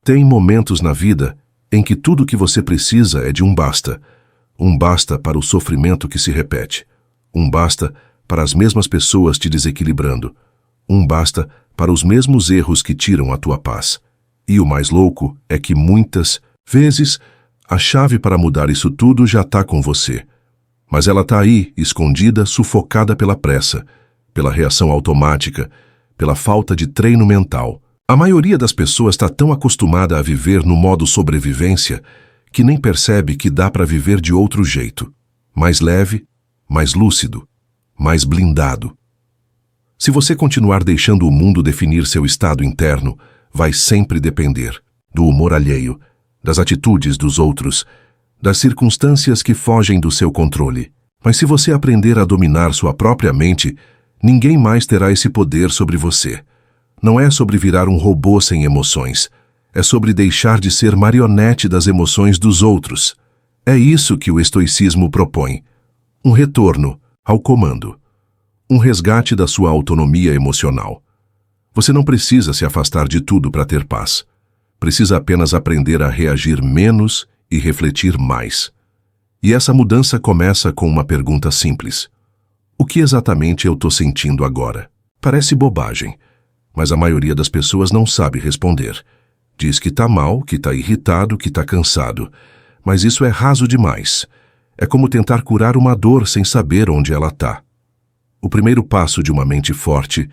Tem momentos na vida em que tudo o que você precisa é de um basta. Um basta para o sofrimento que se repete. Um basta para as mesmas pessoas te desequilibrando. Um basta para os mesmos erros que tiram a tua paz. E o mais louco é que muitas vezes a chave para mudar isso tudo já está com você. Mas ela está aí, escondida, sufocada pela pressa, pela reação automática, pela falta de treino mental. A maioria das pessoas está tão acostumada a viver no modo sobrevivência que nem percebe que dá para viver de outro jeito. Mais leve, mais lúcido, mais blindado. Se você continuar deixando o mundo definir seu estado interno, vai sempre depender do humor alheio, das atitudes dos outros, das circunstâncias que fogem do seu controle. Mas se você aprender a dominar sua própria mente, ninguém mais terá esse poder sobre você. Não é sobre virar um robô sem emoções. É sobre deixar de ser marionete das emoções dos outros. É isso que o estoicismo propõe. Um retorno ao comando. Um resgate da sua autonomia emocional. Você não precisa se afastar de tudo para ter paz. Precisa apenas aprender a reagir menos e refletir mais. E essa mudança começa com uma pergunta simples. O que exatamente eu estou sentindo agora? Parece bobagem, mas a maioria das pessoas não sabe responder. Diz que está mal, que está irritado, que está cansado. Mas isso é raso demais. É como tentar curar uma dor sem saber onde ela está. O primeiro passo de uma mente forte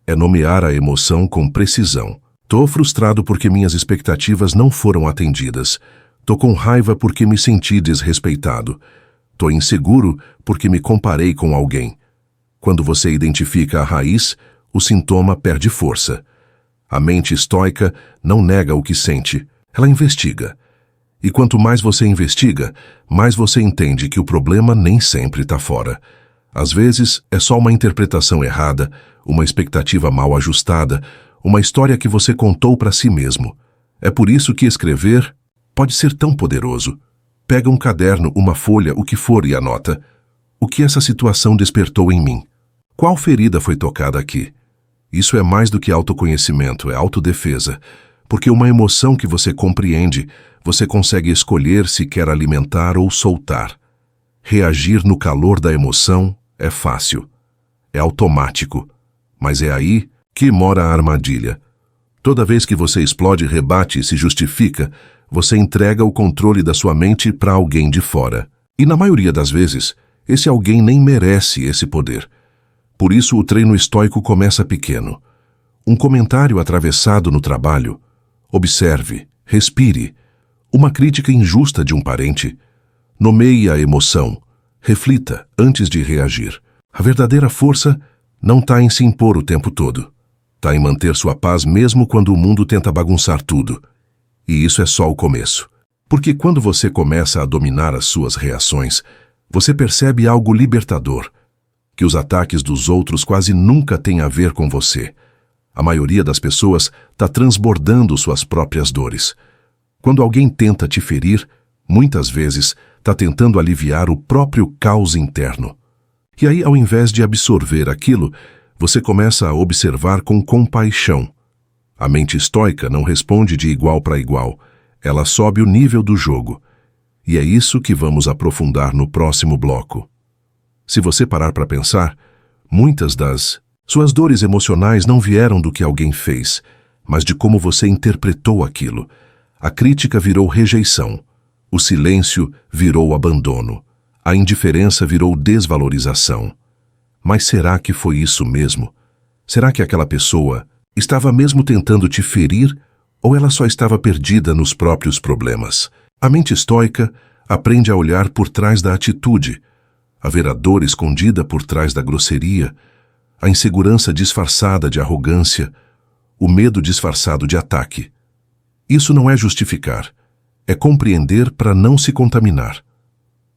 é nomear a emoção com precisão. Tô frustrado porque minhas expectativas não foram atendidas. Tô com raiva porque me senti desrespeitado. Tô inseguro porque me comparei com alguém. Quando você identifica a raiz, o sintoma perde força. A mente estoica não nega o que sente, ela investiga. E quanto mais você investiga, mais você entende que o problema nem sempre está fora. Às vezes, é só uma interpretação errada, uma expectativa mal ajustada, uma história que você contou para si mesmo. É por isso que escrever pode ser tão poderoso. Pega um caderno, uma folha, o que for e anota. O que essa situação despertou em mim? Qual ferida foi tocada aqui? Isso é mais do que autoconhecimento, é autodefesa. Porque uma emoção que você compreende, você consegue escolher se quer alimentar ou soltar. Reagir no calor da emoção é fácil. É automático. Mas é aí que mora a armadilha. Toda vez que você explode, rebate e se justifica, você entrega o controle da sua mente para alguém de fora. E na maioria das vezes, esse alguém nem merece esse poder. Por isso o treino estoico começa pequeno. Um comentário atravessado no trabalho. Observe, respire. Uma crítica injusta de um parente. Nomeie a emoção. Reflita antes de reagir. A verdadeira força não está em se impor o tempo todo. Está em manter sua paz mesmo quando o mundo tenta bagunçar tudo. E isso é só o começo. Porque quando você começa a dominar as suas reações, você percebe algo libertador. Que os ataques dos outros quase nunca têm a ver com você. A maioria das pessoas está transbordando suas próprias dores. Quando alguém tenta te ferir, muitas vezes está tentando aliviar o próprio caos interno. E aí, ao invés de absorver aquilo, você começa a observar com compaixão. A mente estoica não responde de igual para igual. Ela sobe o nível do jogo. E é isso que vamos aprofundar no próximo bloco. Se você parar para pensar, muitas das suas dores emocionais não vieram do que alguém fez, mas de como você interpretou aquilo. A crítica virou rejeição. O silêncio virou abandono. A indiferença virou desvalorização. Mas será que foi isso mesmo? Será que aquela pessoa estava mesmo tentando te ferir ou ela só estava perdida nos próprios problemas? A mente estoica aprende a olhar por trás da atitude, a ver a dor escondida por trás da grosseria, a insegurança disfarçada de arrogância, o medo disfarçado de ataque. Isso não é justificar, é compreender para não se contaminar.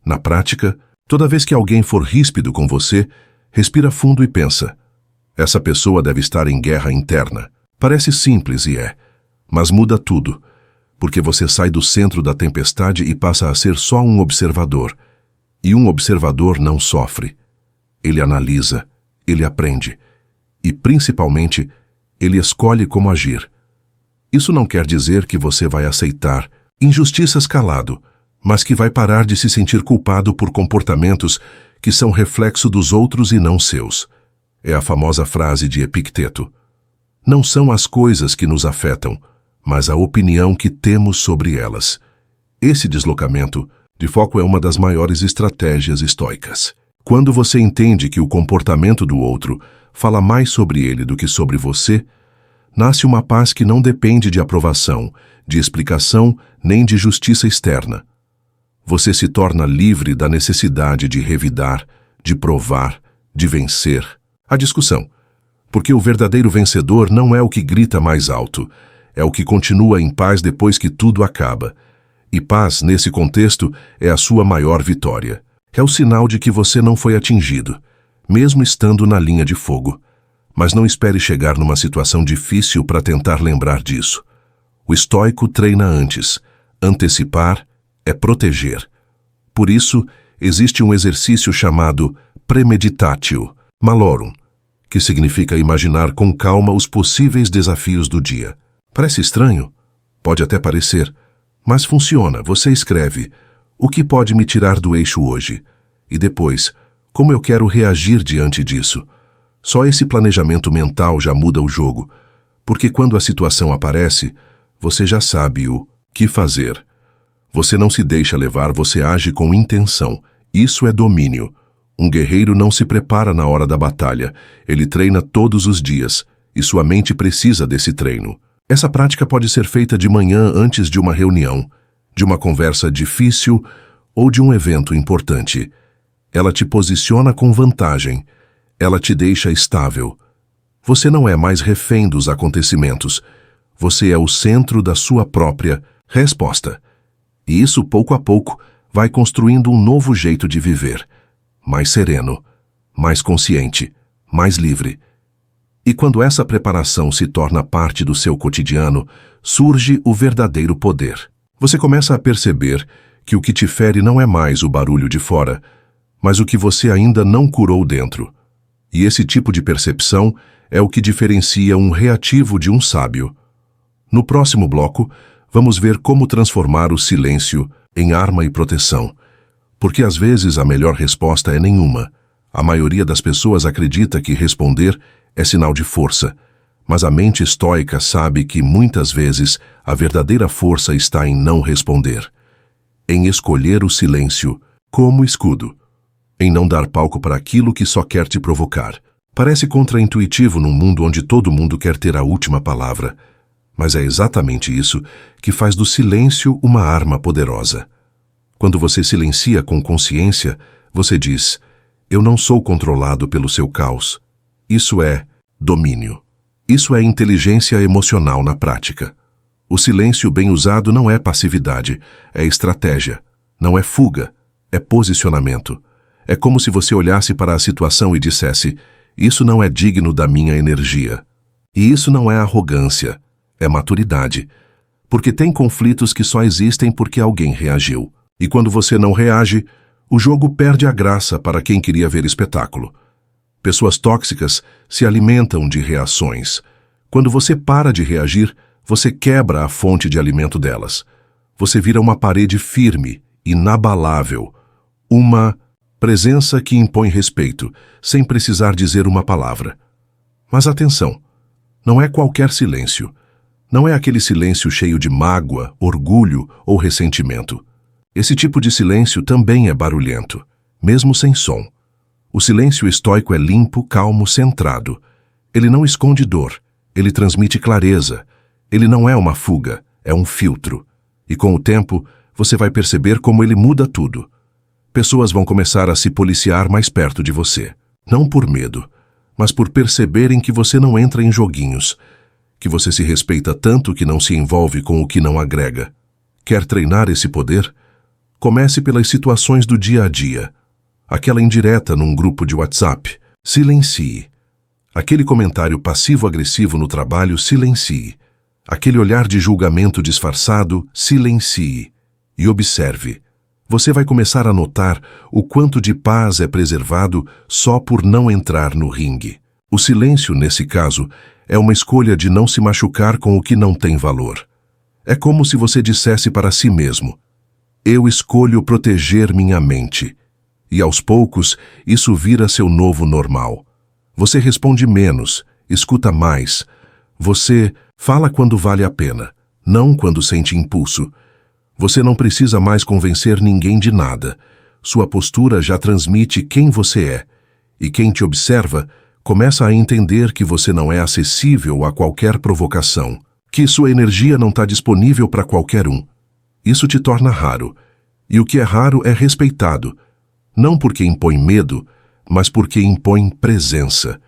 Na prática, toda vez que alguém for ríspido com você, respira fundo e pensa: essa pessoa deve estar em guerra interna. Parece simples e é, mas muda tudo, porque você sai do centro da tempestade e passa a ser só um observador. E um observador não sofre. Ele analisa, ele aprende. E, principalmente, ele escolhe como agir. Isso não quer dizer que você vai aceitar injustiças calado, mas que vai parar de se sentir culpado por comportamentos que são reflexo dos outros e não seus. É a famosa frase de Epicteto. Não são as coisas que nos afetam, mas a opinião que temos sobre elas. Esse deslocamento de foco é uma das maiores estratégias estoicas. Quando você entende que o comportamento do outro fala mais sobre ele do que sobre você, nasce uma paz que não depende de aprovação, de explicação, nem de justiça externa. Você se torna livre da necessidade de revidar, de provar, de vencer a discussão. Porque o verdadeiro vencedor não é o que grita mais alto, é o que continua em paz depois que tudo acaba. E paz, nesse contexto, é a sua maior vitória. É o sinal de que você não foi atingido, mesmo estando na linha de fogo. Mas não espere chegar numa situação difícil para tentar lembrar disso. O estoico treina antes. Antecipar é proteger. Por isso, existe um exercício chamado premeditatio malorum, que significa imaginar com calma os possíveis desafios do dia. Parece estranho? Pode até parecer, mas funciona. Você escreve: o que pode me tirar do eixo hoje? E depois, como eu quero reagir diante disso? Só esse planejamento mental já muda o jogo, porque quando a situação aparece, você já sabe o que fazer. Você não se deixa levar, você age com intenção. Isso é domínio. Um guerreiro não se prepara na hora da batalha, ele treina todos os dias, e sua mente precisa desse treino. Essa prática pode ser feita de manhã antes de uma reunião, de uma conversa difícil ou de um evento importante. Ela te posiciona com vantagem, ela te deixa estável. Você não é mais refém dos acontecimentos, você é o centro da sua própria resposta. E isso, pouco a pouco, vai construindo um novo jeito de viver. Mais sereno, mais consciente, mais livre. E quando essa preparação se torna parte do seu cotidiano, surge o verdadeiro poder. Você começa a perceber que o que te fere não é mais o barulho de fora, mas o que você ainda não curou dentro. E esse tipo de percepção é o que diferencia um reativo de um sábio. No próximo bloco, vamos ver como transformar o silêncio em arma e proteção. Porque às vezes a melhor resposta é nenhuma. A maioria das pessoas acredita que responder é sinal de força, mas a mente estoica sabe que muitas vezes a verdadeira força está em não responder, em escolher o silêncio como escudo, em não dar palco para aquilo que só quer te provocar. Parece contraintuitivo num mundo onde todo mundo quer ter a última palavra, mas é exatamente isso que faz do silêncio uma arma poderosa. Quando você silencia com consciência, você diz: eu não sou controlado pelo seu caos. Isso é domínio. Isso é inteligência emocional na prática. O silêncio bem usado não é passividade, é estratégia. Não é fuga, é posicionamento. É como se você olhasse para a situação e dissesse: isso não é digno da minha energia. E isso não é arrogância, é maturidade. Porque tem conflitos que só existem porque alguém reagiu. E quando você não reage, o jogo perde a graça para quem queria ver espetáculo. Pessoas tóxicas se alimentam de reações. Quando você para de reagir, você quebra a fonte de alimento delas. Você vira uma parede firme, inabalável. Uma presença que impõe respeito, sem precisar dizer uma palavra. Mas atenção, não é qualquer silêncio. Não é aquele silêncio cheio de mágoa, orgulho ou ressentimento. Esse tipo de silêncio também é barulhento, mesmo sem som. O silêncio estoico é limpo, calmo, centrado. Ele não esconde dor, ele transmite clareza. Ele não é uma fuga, é um filtro. E com o tempo, você vai perceber como ele muda tudo. Pessoas vão começar a se policiar mais perto de você. Não por medo, mas por perceberem que você não entra em joguinhos, que você se respeita tanto que não se envolve com o que não agrega. Quer treinar esse poder? Comece pelas situações do dia a dia. Aquela indireta num grupo de WhatsApp, silencie. Aquele comentário passivo-agressivo no trabalho, silencie. Aquele olhar de julgamento disfarçado, silencie. E observe. Você vai começar a notar o quanto de paz é preservado só por não entrar no ringue. O silêncio, nesse caso, É uma escolha de não se machucar com o que não tem valor. É como se você dissesse para si mesmo: eu escolho proteger minha mente. E aos poucos, isso vira seu novo normal. Você responde menos, escuta mais. Você fala quando vale a pena, não quando sente impulso. Você não precisa mais convencer ninguém de nada. Sua postura já transmite quem você é. E quem te observa começa a entender que você não é acessível a qualquer provocação, que sua energia não está disponível para qualquer um. Isso te torna raro. E o que é raro é respeitado. Não porque impõe medo, mas porque impõe presença.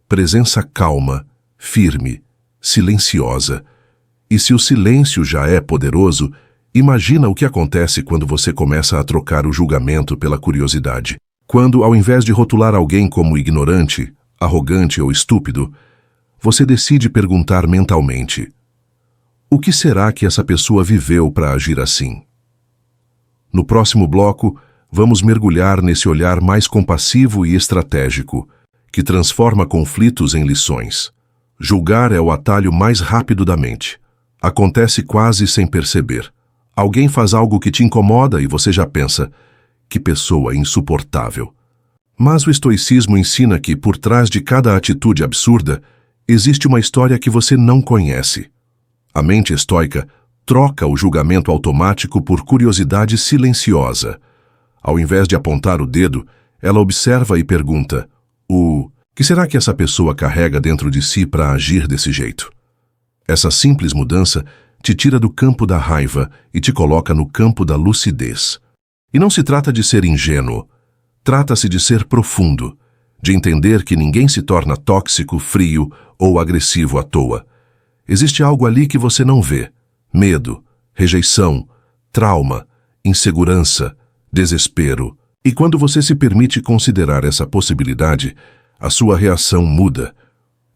Presença calma, firme, silenciosa. E se o silêncio já é poderoso, imagina o que acontece quando você começa a trocar o julgamento pela curiosidade. Quando, ao invés de rotular alguém como ignorante, arrogante ou estúpido, você decide perguntar mentalmente: o que será que essa pessoa viveu para agir assim? No próximo bloco, vamos mergulhar nesse olhar mais compassivo e estratégico, que transforma conflitos em lições. Julgar é o atalho mais rápido da mente. Acontece quase sem perceber. Alguém faz algo que te incomoda e você já pensa: que pessoa insuportável. Mas o estoicismo ensina que, por trás de cada atitude absurda, existe uma história que você não conhece. A mente estoica troca o julgamento automático por curiosidade silenciosa. Ao invés de apontar o dedo, ela observa e pergunta: o que será que essa pessoa carrega dentro de si para agir desse jeito? Essa simples mudança te tira do campo da raiva e te coloca no campo da lucidez. E não se trata de ser ingênuo. Trata-se de ser profundo, de entender que ninguém se torna tóxico, frio ou agressivo à toa. Existe algo ali que você não vê: medo, rejeição, trauma, insegurança, desespero. E quando você se permite considerar essa possibilidade, a sua reação muda.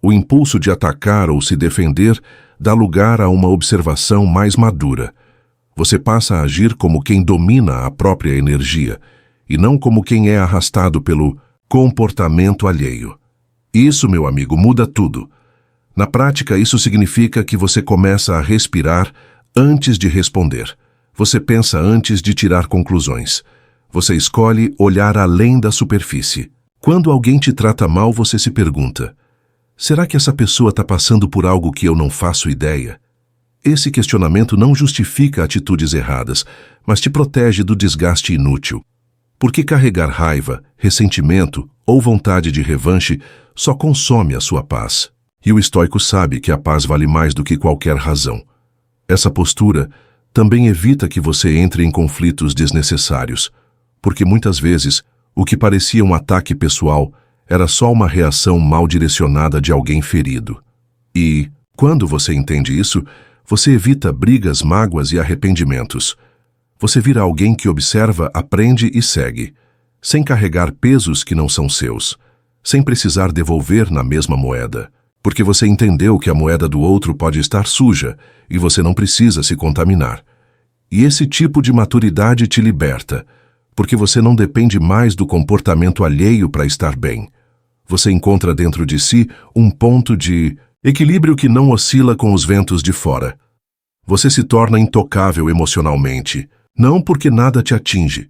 O impulso de atacar ou se defender dá lugar a uma observação mais madura. Você passa a agir como quem domina a própria energia, e não como quem é arrastado pelo comportamento alheio. Isso, meu amigo, muda tudo. Na prática, isso significa que você começa a respirar antes de responder. Você pensa antes de tirar conclusões. Você escolhe olhar além da superfície. Quando alguém te trata mal, você se pergunta: será que essa pessoa está passando por algo que eu não faço ideia? Esse questionamento não justifica atitudes erradas, mas te protege do desgaste inútil. Porque carregar raiva, ressentimento ou vontade de revanche só consome a sua paz. E o estoico sabe que a paz vale mais do que qualquer razão. Essa postura também evita que você entre em conflitos desnecessários, porque muitas vezes o que parecia um ataque pessoal era só uma reação mal direcionada de alguém ferido. E, quando você entende isso, você evita brigas, mágoas e arrependimentos. Você vira alguém que observa, aprende e segue, sem carregar pesos que não são seus, sem precisar devolver na mesma moeda, porque você entendeu que a moeda do outro pode estar suja e você não precisa se contaminar. E esse tipo de maturidade te liberta, porque você não depende mais do comportamento alheio para estar bem. Você encontra dentro de si um ponto de equilíbrio que não oscila com os ventos de fora. Você se torna intocável emocionalmente, não porque nada te atinge,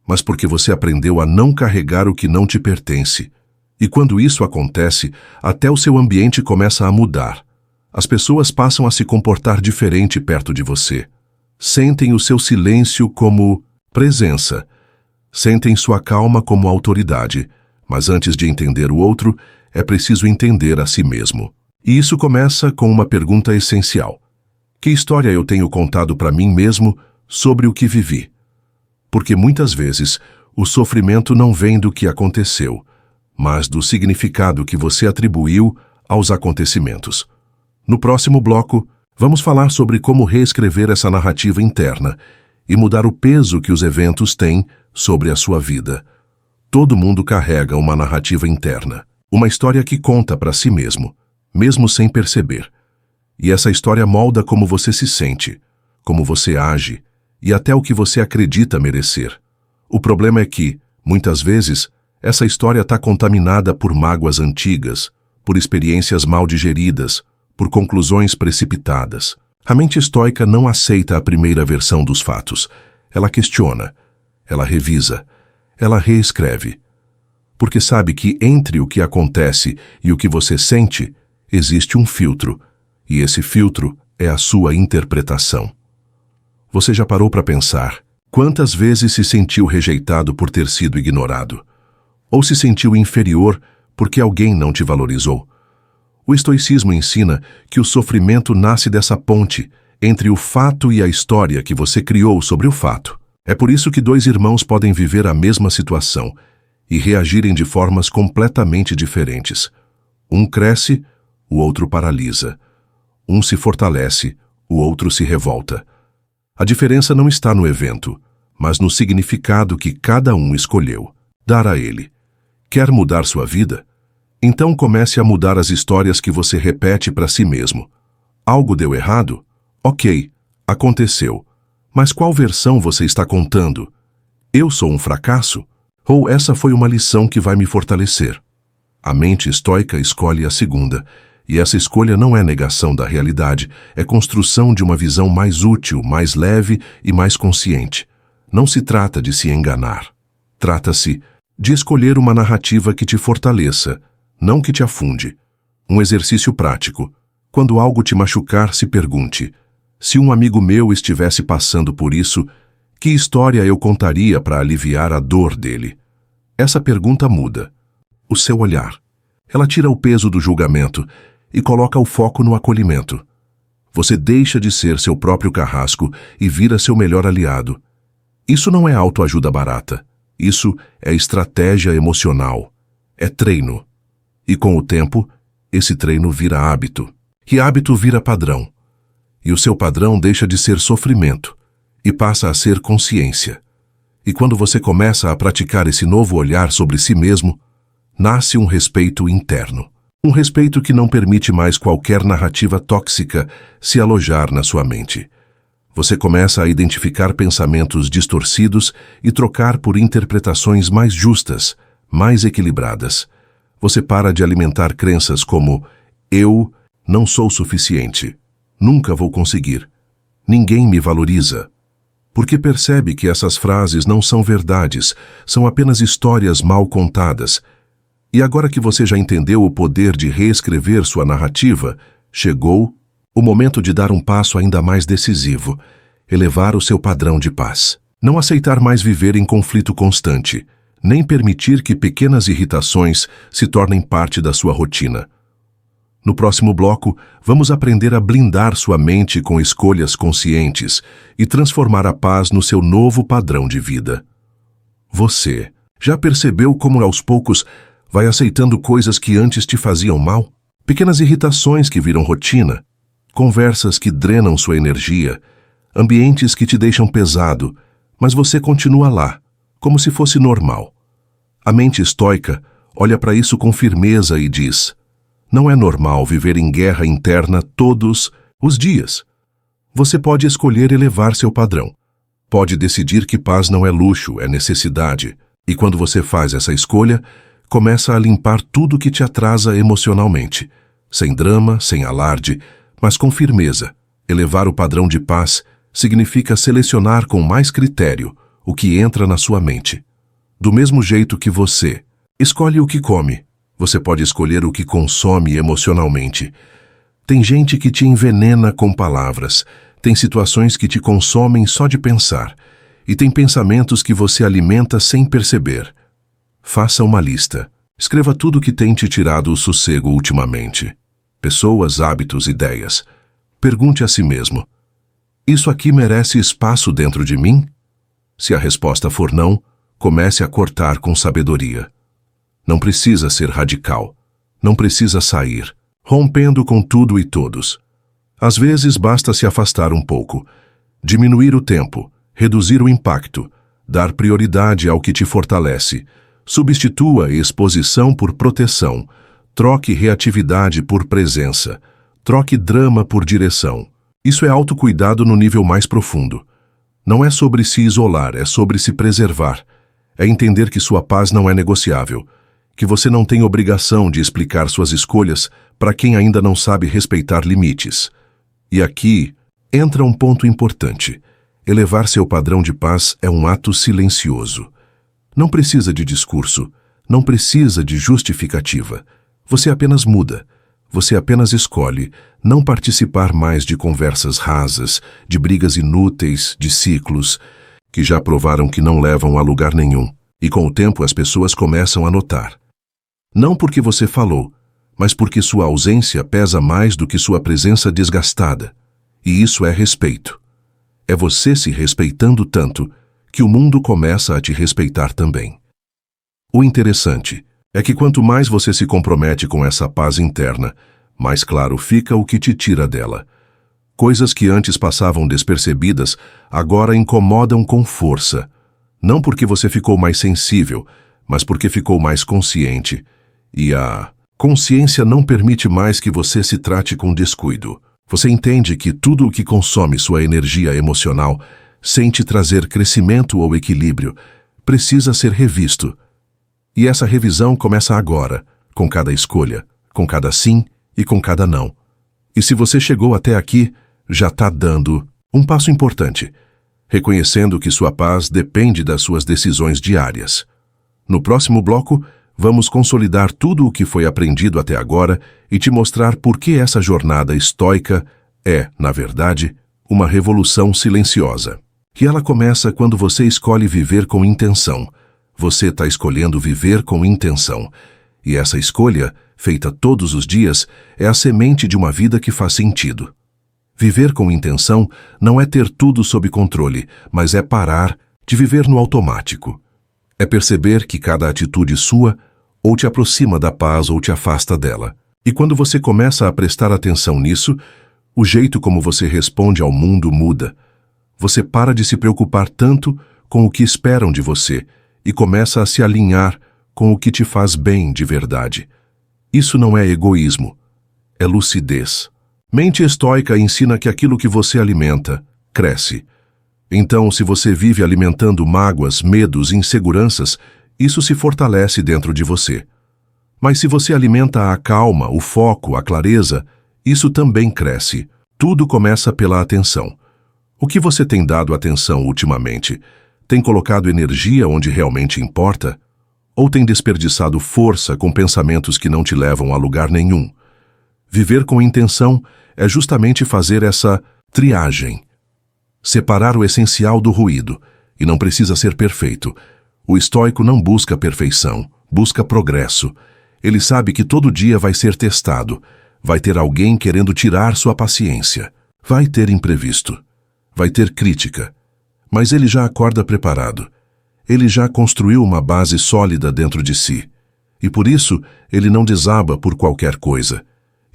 mas porque você aprendeu a não carregar o que não te pertence. E quando isso acontece, até o seu ambiente começa a mudar. As pessoas passam a se comportar diferente perto de você. Sentem o seu silêncio como presença. Sentem sua calma como autoridade. Mas antes de entender o outro, é preciso entender a si mesmo. E isso começa com uma pergunta essencial: que história eu tenho contado para mim mesmo sobre o que vivi? Porque muitas vezes o sofrimento não vem do que aconteceu, mas do significado que você atribuiu aos acontecimentos. No próximo bloco, vamos falar sobre como reescrever essa narrativa interna e mudar o peso que os eventos têm sobre a sua vida. Todo mundo carrega uma narrativa interna, uma história que conta para si mesmo, mesmo sem perceber. E essa história molda como você se sente, como você age e até o que você acredita merecer. O problema é que, muitas vezes, essa história está contaminada por mágoas antigas, por experiências mal digeridas, por conclusões precipitadas. A mente estoica não aceita a primeira versão dos fatos. Ela questiona, ela revisa, ela reescreve. Porque sabe que entre o que acontece e o que você sente, existe um filtro, e esse filtro é a sua interpretação. Você já parou para pensar quantas vezes se sentiu rejeitado por ter sido ignorado? Ou se sentiu inferior porque alguém não te valorizou? O estoicismo ensina que o sofrimento nasce dessa ponte entre o fato e a história que você criou sobre o fato. É por isso que dois irmãos podem viver a mesma situação e reagirem de formas completamente diferentes. Um cresce, o outro paralisa. Um se fortalece, o outro se revolta. A diferença não está no evento, mas no significado que cada um escolheu dar a ele. Quer mudar sua vida? Então comece a mudar as histórias que você repete para si mesmo. Algo deu errado? Ok, aconteceu. Mas qual versão você está contando? Eu sou um fracasso? Ou essa foi uma lição que vai me fortalecer? A mente estoica escolhe a segunda, e essa escolha não é negação da realidade, é construção de uma visão mais útil, mais leve e mais consciente. Não se trata de se enganar. Trata-se de escolher uma narrativa que te fortaleça, não que te afunde. Um exercício prático. Quando algo te machucar, se pergunte: se um amigo meu estivesse passando por isso, que história eu contaria para aliviar a dor dele? Essa pergunta muda o seu olhar. Ela tira o peso do julgamento e coloca o foco no acolhimento. Você deixa de ser seu próprio carrasco e vira seu melhor aliado. Isso não é autoajuda barata. Isso é estratégia emocional. É treino. E com o tempo, esse treino vira hábito. E hábito vira padrão. E o seu padrão deixa de ser sofrimento e passa a ser consciência. E quando você começa a praticar esse novo olhar sobre si mesmo, nasce um respeito interno. Um respeito que não permite mais qualquer narrativa tóxica se alojar na sua mente. Você começa a identificar pensamentos distorcidos e trocar por interpretações mais justas, mais equilibradas. Você para de alimentar crenças como: eu não sou suficiente, nunca vou conseguir, ninguém me valoriza. Porque percebe que essas frases não são verdades, são apenas histórias mal contadas. E agora que você já entendeu o poder de reescrever sua narrativa, chegou o momento de dar um passo ainda mais decisivo: elevar o seu padrão de paz. Não aceitar mais viver em conflito constante, nem permitir que pequenas irritações se tornem parte da sua rotina. No próximo bloco, vamos aprender a blindar sua mente com escolhas conscientes e transformar a paz no seu novo padrão de vida. Você já percebeu como aos poucos vai aceitando coisas que antes te faziam mal? Pequenas irritações que viram rotina, conversas que drenam sua energia, ambientes que te deixam pesado, mas você continua lá, como se fosse normal. A mente estoica olha para isso com firmeza e diz: não é normal viver em guerra interna todos os dias. Você pode escolher elevar seu padrão. Pode decidir que paz não é luxo, é necessidade. E quando você faz essa escolha, começa a limpar tudo que te atrasa emocionalmente. Sem drama, sem alarde, mas com firmeza. Elevar o padrão de paz significa selecionar com mais critério o que entra na sua mente. Do mesmo jeito que você escolhe o que come, você pode escolher o que consome emocionalmente. Tem gente que te envenena com palavras, tem situações que te consomem só de pensar, e tem pensamentos que você alimenta sem perceber. Faça uma lista. Escreva tudo que tem te tirado o sossego ultimamente. Pessoas, hábitos, ideias. Pergunte a si mesmo: isso aqui merece espaço dentro de mim? Se a resposta for não, comece a cortar com sabedoria. Não precisa ser radical. Não precisa sair, rompendo com tudo e todos. Às vezes basta se afastar um pouco, diminuir o tempo, reduzir o impacto, dar prioridade ao que te fortalece. Substitua exposição por proteção. Troque reatividade por presença. Troque drama por direção. Isso é autocuidado no nível mais profundo. Não é sobre se isolar, é sobre se preservar. É entender que sua paz não é negociável. que você não tem obrigação de explicar suas escolhas para quem ainda não sabe respeitar limites. E aqui entra um ponto importante. Elevar seu padrão de paz é um ato silencioso. Não precisa de discurso, não precisa de justificativa. Você apenas muda. Você apenas escolhe não participar mais de conversas rasas, de brigas inúteis, de ciclos, que já provaram que não levam a lugar nenhum. E com o tempo as pessoas começam a notar. Não porque você falou, mas porque sua ausência pesa mais do que sua presença desgastada. E isso é respeito. É você se respeitando tanto que o mundo começa a te respeitar também. O interessante é que quanto mais você se compromete com essa paz interna, mais claro fica o que te tira dela. Coisas que antes passavam despercebidas agora incomodam com força. Não porque você ficou mais sensível, mas porque ficou mais consciente. E a consciência não permite mais que você se trate com descuido. Você entende que tudo o que consome sua energia emocional, sem te trazer crescimento ou equilíbrio, precisa ser revisto. E essa revisão começa agora, com cada escolha, com cada sim e com cada não. E se você chegou até aqui, já está dando um passo importante, reconhecendo que sua paz depende das suas decisões diárias. No próximo bloco, vamos consolidar tudo o que foi aprendido até agora e te mostrar por que essa jornada estoica é, na verdade, uma revolução silenciosa. Que ela começa quando você escolhe viver com intenção. Você está escolhendo viver com intenção. E essa escolha, feita todos os dias, é a semente de uma vida que faz sentido. Viver com intenção não é ter tudo sob controle, mas é parar de viver no automático. É perceber que cada atitude sua ou te aproxima da paz ou te afasta dela. E quando você começa a prestar atenção nisso, o jeito como você responde ao mundo muda. Você para de se preocupar tanto com o que esperam de você e começa a se alinhar com o que te faz bem de verdade. Isso não é egoísmo, é lucidez. Mente estoica ensina que aquilo que você alimenta cresce. Então, se você vive alimentando mágoas, medos, inseguranças, isso se fortalece dentro de você. Mas se você alimenta a calma, o foco, a clareza, isso também cresce. Tudo começa pela atenção. O que você tem dado atenção ultimamente? Tem colocado energia onde realmente importa? Ou tem desperdiçado força com pensamentos que não te levam a lugar nenhum? Viver com intenção é justamente fazer essa triagem. Separar o essencial do ruído, e não precisa ser perfeito. O estoico não busca perfeição, busca progresso. Ele sabe que todo dia vai ser testado, vai ter alguém querendo tirar sua paciência, vai ter imprevisto, vai ter crítica, mas ele já acorda preparado. Ele já construiu uma base sólida dentro de si, e por isso ele não desaba por qualquer coisa.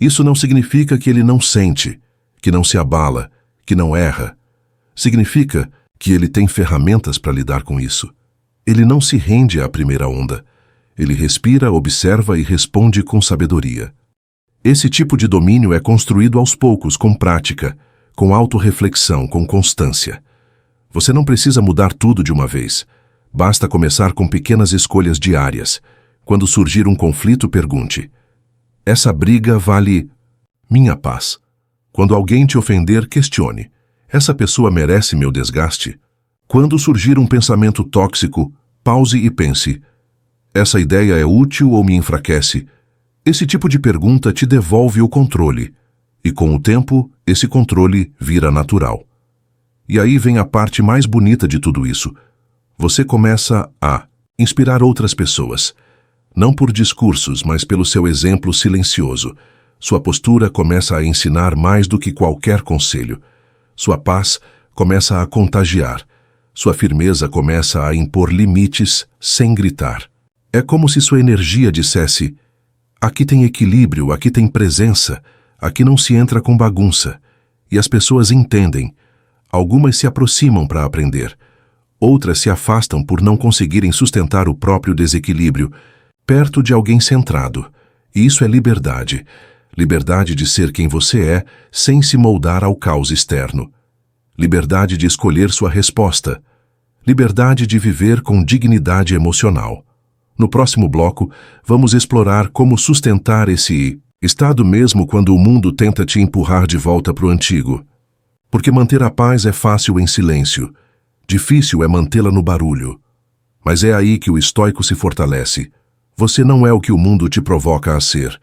Isso não significa que ele não sente, que não se abala, que não erra. Significa que ele tem ferramentas para lidar com isso. Ele não se rende à primeira onda. Ele respira, observa e responde com sabedoria. Esse tipo de domínio é construído aos poucos, com prática, com autorreflexão, com constância. Você não precisa mudar tudo de uma vez. Basta começar com pequenas escolhas diárias. Quando surgir um conflito, pergunte: essa briga vale minha paz? Quando alguém te ofender, questione: essa pessoa merece meu desgaste? Quando surgir um pensamento tóxico, pause e pense: essa ideia é útil ou me enfraquece? Esse tipo de pergunta te devolve o controle. E com o tempo, esse controle vira natural. E aí vem a parte mais bonita de tudo isso. Você começa a inspirar outras pessoas. Não por discursos, mas pelo seu exemplo silencioso. Sua postura começa a ensinar mais do que qualquer conselho. Sua paz começa a contagiar. Sua firmeza começa a impor limites sem gritar. É como se sua energia dissesse: aqui tem equilíbrio, aqui tem presença, aqui não se entra com bagunça. E as pessoas entendem. Algumas se aproximam para aprender. Outras se afastam por não conseguirem sustentar o próprio desequilíbrio, perto de alguém centrado. E isso é liberdade. Liberdade de ser quem você é, sem se moldar ao caos externo. Liberdade de escolher sua resposta. Liberdade de viver com dignidade emocional. No próximo bloco, vamos explorar como sustentar esse estado mesmo quando o mundo tenta te empurrar de volta para o antigo. Porque manter a paz é fácil em silêncio, difícil é mantê-la no barulho. Mas é aí que o estoico se fortalece. Você não é o que o mundo te provoca a ser.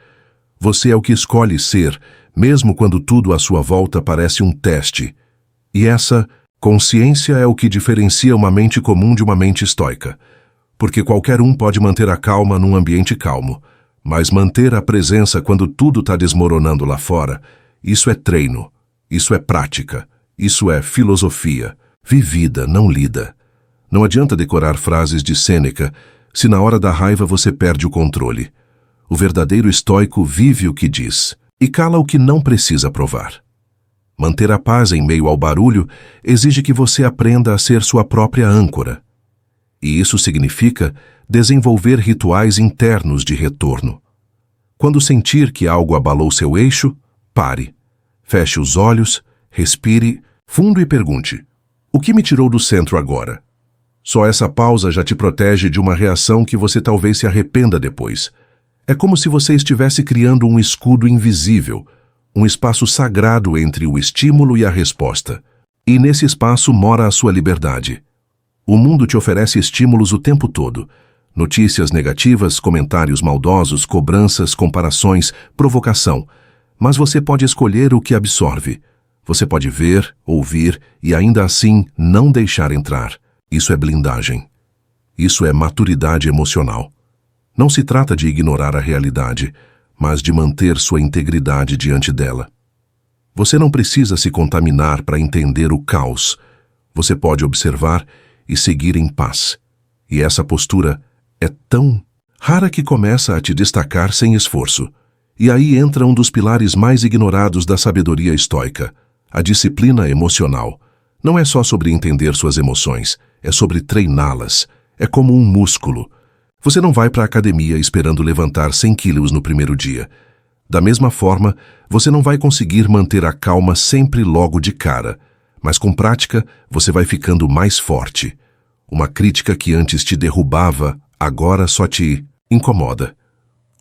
Você é o que escolhe ser, mesmo quando tudo à sua volta parece um teste. E essa consciência é o que diferencia uma mente comum de uma mente estoica. Porque qualquer um pode manter a calma num ambiente calmo, mas manter a presença quando tudo está desmoronando lá fora, isso é treino, isso é prática, isso é filosofia, vivida, não lida. Não adianta decorar frases de Sêneca se na hora da raiva você perde o controle. O verdadeiro estoico vive o que diz e cala o que não precisa provar. Manter a paz em meio ao barulho exige que você aprenda a ser sua própria âncora. E isso significa desenvolver rituais internos de retorno. Quando sentir que algo abalou seu eixo, pare. Feche os olhos, respire fundo e pergunte: o que me tirou do centro agora? Só essa pausa já te protege de uma reação que você talvez se arrependa depois. É como se você estivesse criando um escudo invisível, um espaço sagrado entre o estímulo e a resposta. E nesse espaço mora a sua liberdade. O mundo te oferece estímulos o tempo todo. Notícias negativas, comentários maldosos, cobranças, comparações, provocação. Mas você pode escolher o que absorve. Você pode ver, ouvir e ainda assim não deixar entrar. Isso é blindagem. Isso é maturidade emocional. Não se trata de ignorar a realidade, mas de manter sua integridade diante dela. Você não precisa se contaminar para entender o caos. Você pode observar e seguir em paz. E essa postura é tão rara que começa a te destacar sem esforço. E aí entra um dos pilares mais ignorados da sabedoria estoica, a disciplina emocional. Não é só sobre entender suas emoções, é sobre treiná-las. É como um músculo. Você não vai para a academia esperando levantar 100 quilos no primeiro dia. Da mesma forma, você não vai conseguir manter a calma sempre logo de cara. Mas com prática, você vai ficando mais forte. Uma crítica que antes te derrubava, agora só te incomoda.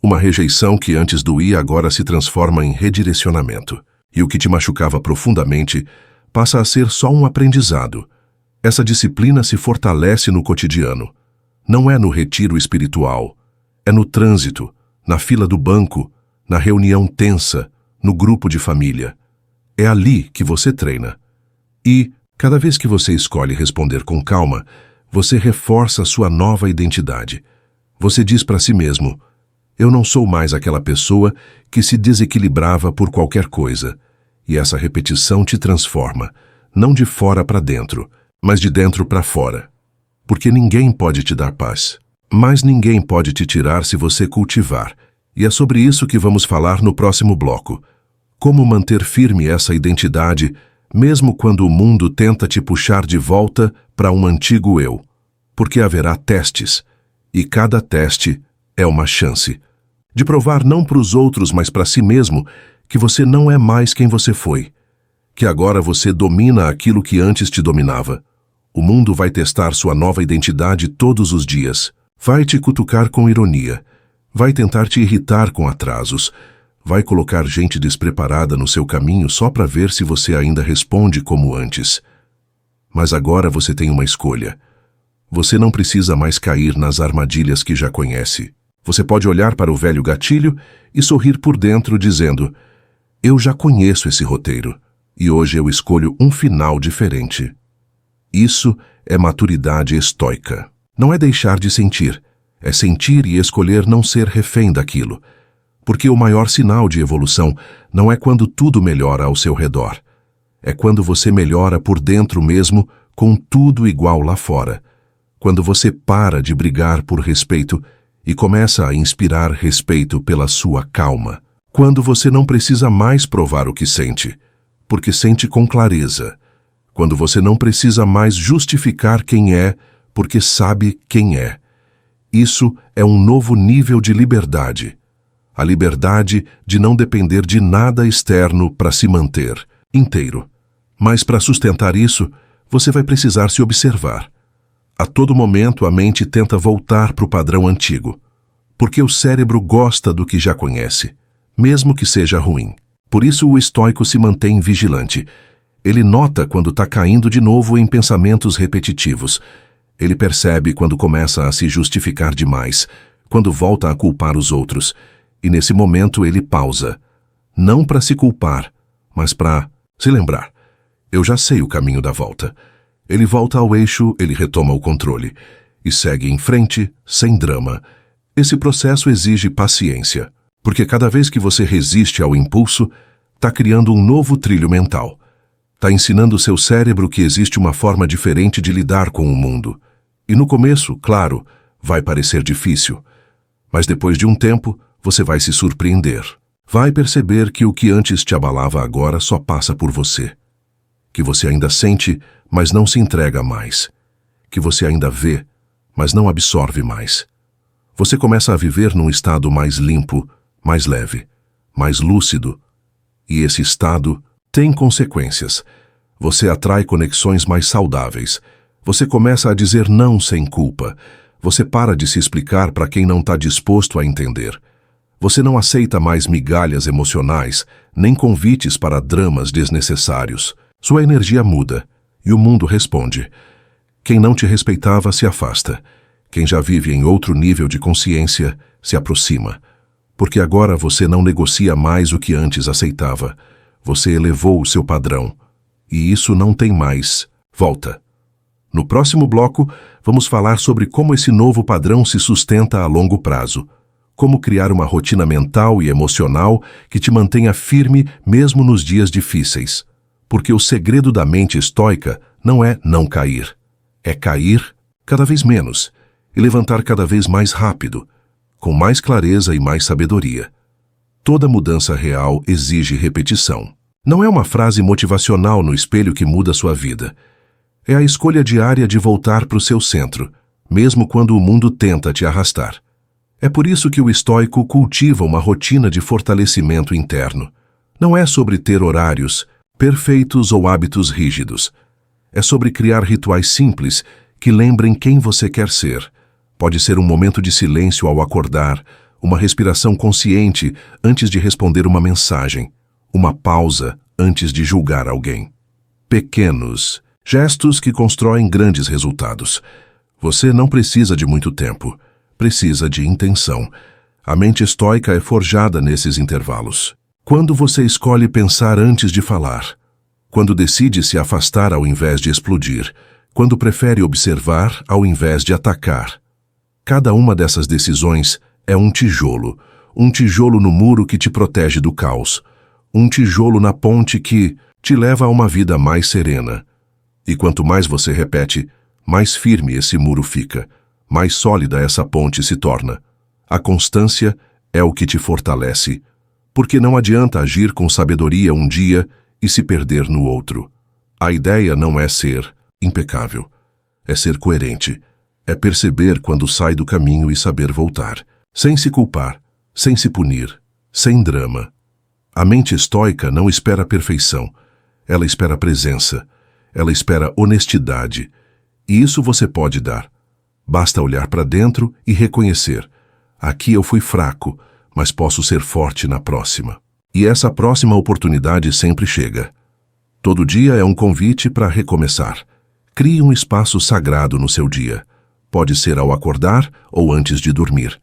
Uma rejeição que antes doía agora se transforma em redirecionamento. E o que te machucava profundamente passa a ser só um aprendizado. Essa disciplina se fortalece no cotidiano. Não é no retiro espiritual. É no trânsito, na fila do banco, na reunião tensa, no grupo de família. É ali que você treina. E, cada vez que você escolhe responder com calma, você reforça sua nova identidade. Você diz para si mesmo: eu não sou mais aquela pessoa que se desequilibrava por qualquer coisa. E essa repetição te transforma, não de fora para dentro, mas de dentro para fora. Porque ninguém pode te dar paz, mas ninguém pode te tirar se você cultivar. E é sobre isso que vamos falar no próximo bloco. Como manter firme essa identidade, mesmo quando o mundo tenta te puxar de volta para um antigo eu. Porque haverá testes, e cada teste é uma chance de provar não para os outros, mas para si mesmo, que você não é mais quem você foi, que agora você domina aquilo que antes te dominava. O mundo vai testar sua nova identidade todos os dias. Vai te cutucar com ironia, vai tentar te irritar com atrasos, vai colocar gente despreparada no seu caminho só para ver se você ainda responde como antes. Mas agora você tem uma escolha. Você não precisa mais cair nas armadilhas que já conhece. Você pode olhar para o velho gatilho e sorrir por dentro dizendo: eu já conheço esse roteiro, e hoje eu escolho um final diferente. Isso é maturidade estoica. Não é deixar de sentir, é sentir e escolher não ser refém daquilo. Porque o maior sinal de evolução não é quando tudo melhora ao seu redor. É quando você melhora por dentro mesmo, com tudo igual lá fora. Quando você para de brigar por respeito e começa a inspirar respeito pela sua calma. Quando você não precisa mais provar o que sente, porque sente com clareza. Quando você não precisa mais justificar quem é, porque sabe quem é. Isso é um novo nível de liberdade. A liberdade de não depender de nada externo para se manter inteiro. Mas para sustentar isso, você vai precisar se observar. A todo momento a mente tenta voltar para o padrão antigo, porque o cérebro gosta do que já conhece, mesmo que seja ruim. Por isso o estoico se mantém vigilante. Ele nota quando está caindo de novo em pensamentos repetitivos. Ele percebe quando começa a se justificar demais, quando volta a culpar os outros. E nesse momento ele pausa. Não para se culpar, mas para se lembrar. Eu já sei o caminho da volta. Ele volta ao eixo, ele retoma o controle. E segue em frente, sem drama. Esse processo exige paciência, porque cada vez que você resiste ao impulso, está criando um novo trilho mental. Está ensinando seu cérebro que existe uma forma diferente de lidar com o mundo. E no começo, claro, vai parecer difícil. Mas depois de um tempo, você vai se surpreender. Vai perceber que o que antes te abalava agora só passa por você. Que você ainda sente, mas não se entrega mais. Que você ainda vê, mas não absorve mais. Você começa a viver num estado mais limpo, mais leve, mais lúcido. E esse estado tem consequências. Você atrai conexões mais saudáveis. Você começa a dizer não sem culpa. Você para de se explicar para quem não está disposto a entender. Você não aceita mais migalhas emocionais, nem convites para dramas desnecessários. Sua energia muda, e o mundo responde. Quem não te respeitava se afasta. Quem já vive em outro nível de consciência se aproxima. Porque agora você não negocia mais o que antes aceitava. Você elevou o seu padrão. E isso não tem mais volta. No próximo bloco, vamos falar sobre como esse novo padrão se sustenta a longo prazo. Como criar uma rotina mental e emocional que te mantenha firme mesmo nos dias difíceis. Porque o segredo da mente estoica não é não cair. É cair cada vez menos e levantar cada vez mais rápido, com mais clareza e mais sabedoria. Toda mudança real exige repetição. Não é uma frase motivacional no espelho que muda sua vida. É a escolha diária de voltar para o seu centro, mesmo quando o mundo tenta te arrastar. É por isso que o estoico cultiva uma rotina de fortalecimento interno. Não é sobre ter horários perfeitos ou hábitos rígidos. É sobre criar rituais simples que lembrem quem você quer ser. Pode ser um momento de silêncio ao acordar, uma respiração consciente antes de responder uma mensagem, uma pausa antes de julgar alguém. Pequenos gestos que constroem grandes resultados. Você não precisa de muito tempo, precisa de intenção. A mente estoica é forjada nesses intervalos. Quando você escolhe pensar antes de falar, quando decide se afastar ao invés de explodir, quando prefere observar ao invés de atacar. Cada uma dessas decisões é um tijolo no muro que te protege do caos, um tijolo na ponte que te leva a uma vida mais serena. E quanto mais você repete, mais firme esse muro fica, mais sólida essa ponte se torna. A constância é o que te fortalece, porque não adianta agir com sabedoria um dia e se perder no outro. A ideia não é ser impecável, é ser coerente, é perceber quando sai do caminho e saber voltar, sem se culpar, sem se punir, sem drama. A mente estoica não espera a perfeição, ela espera a presença, ela espera honestidade, e isso você pode dar. Basta olhar para dentro e reconhecer: aqui eu fui fraco, mas posso ser forte na próxima. E essa próxima oportunidade sempre chega. Todo dia é um convite para recomeçar. Crie um espaço sagrado no seu dia. Pode ser ao acordar ou antes de dormir.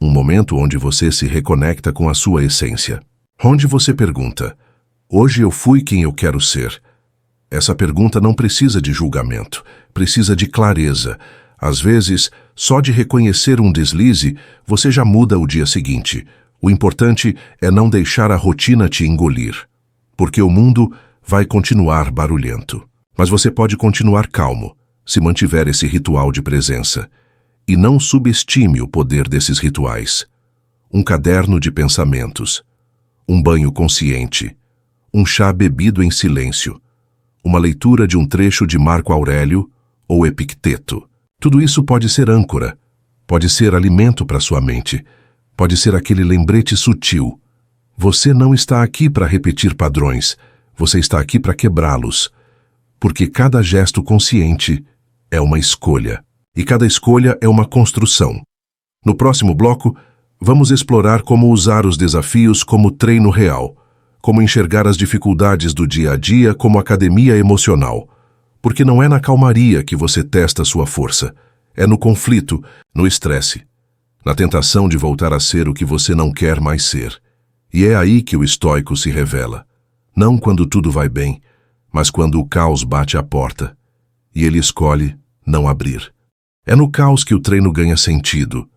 Um momento onde você se reconecta com a sua essência. Onde você pergunta: hoje eu fui quem eu quero ser? Essa pergunta não precisa de julgamento, precisa de clareza. Às vezes, só de reconhecer um deslize, você já muda o dia seguinte. O importante é não deixar a rotina te engolir, porque o mundo vai continuar barulhento. Mas você pode continuar calmo, se mantiver esse ritual de presença. E não subestime o poder desses rituais. Um caderno de pensamentos, um banho consciente, um chá bebido em silêncio, uma leitura de um trecho de Marco Aurélio ou Epicteto. Tudo isso pode ser âncora, pode ser alimento para sua mente, pode ser aquele lembrete sutil. Você não está aqui para repetir padrões, você está aqui para quebrá-los, porque cada gesto consciente é uma escolha. e cada escolha é uma construção. No próximo bloco, vamos explorar como usar os desafios como treino real, como enxergar as dificuldades do dia a dia como academia emocional, porque não é na calmaria que você testa sua força, é no conflito, no estresse, na tentação de voltar a ser o que você não quer mais ser. E é aí que o estoico se revela, não quando tudo vai bem, mas quando o caos bate à porta, e ele escolhe não abrir. É no caos que o treino ganha sentido.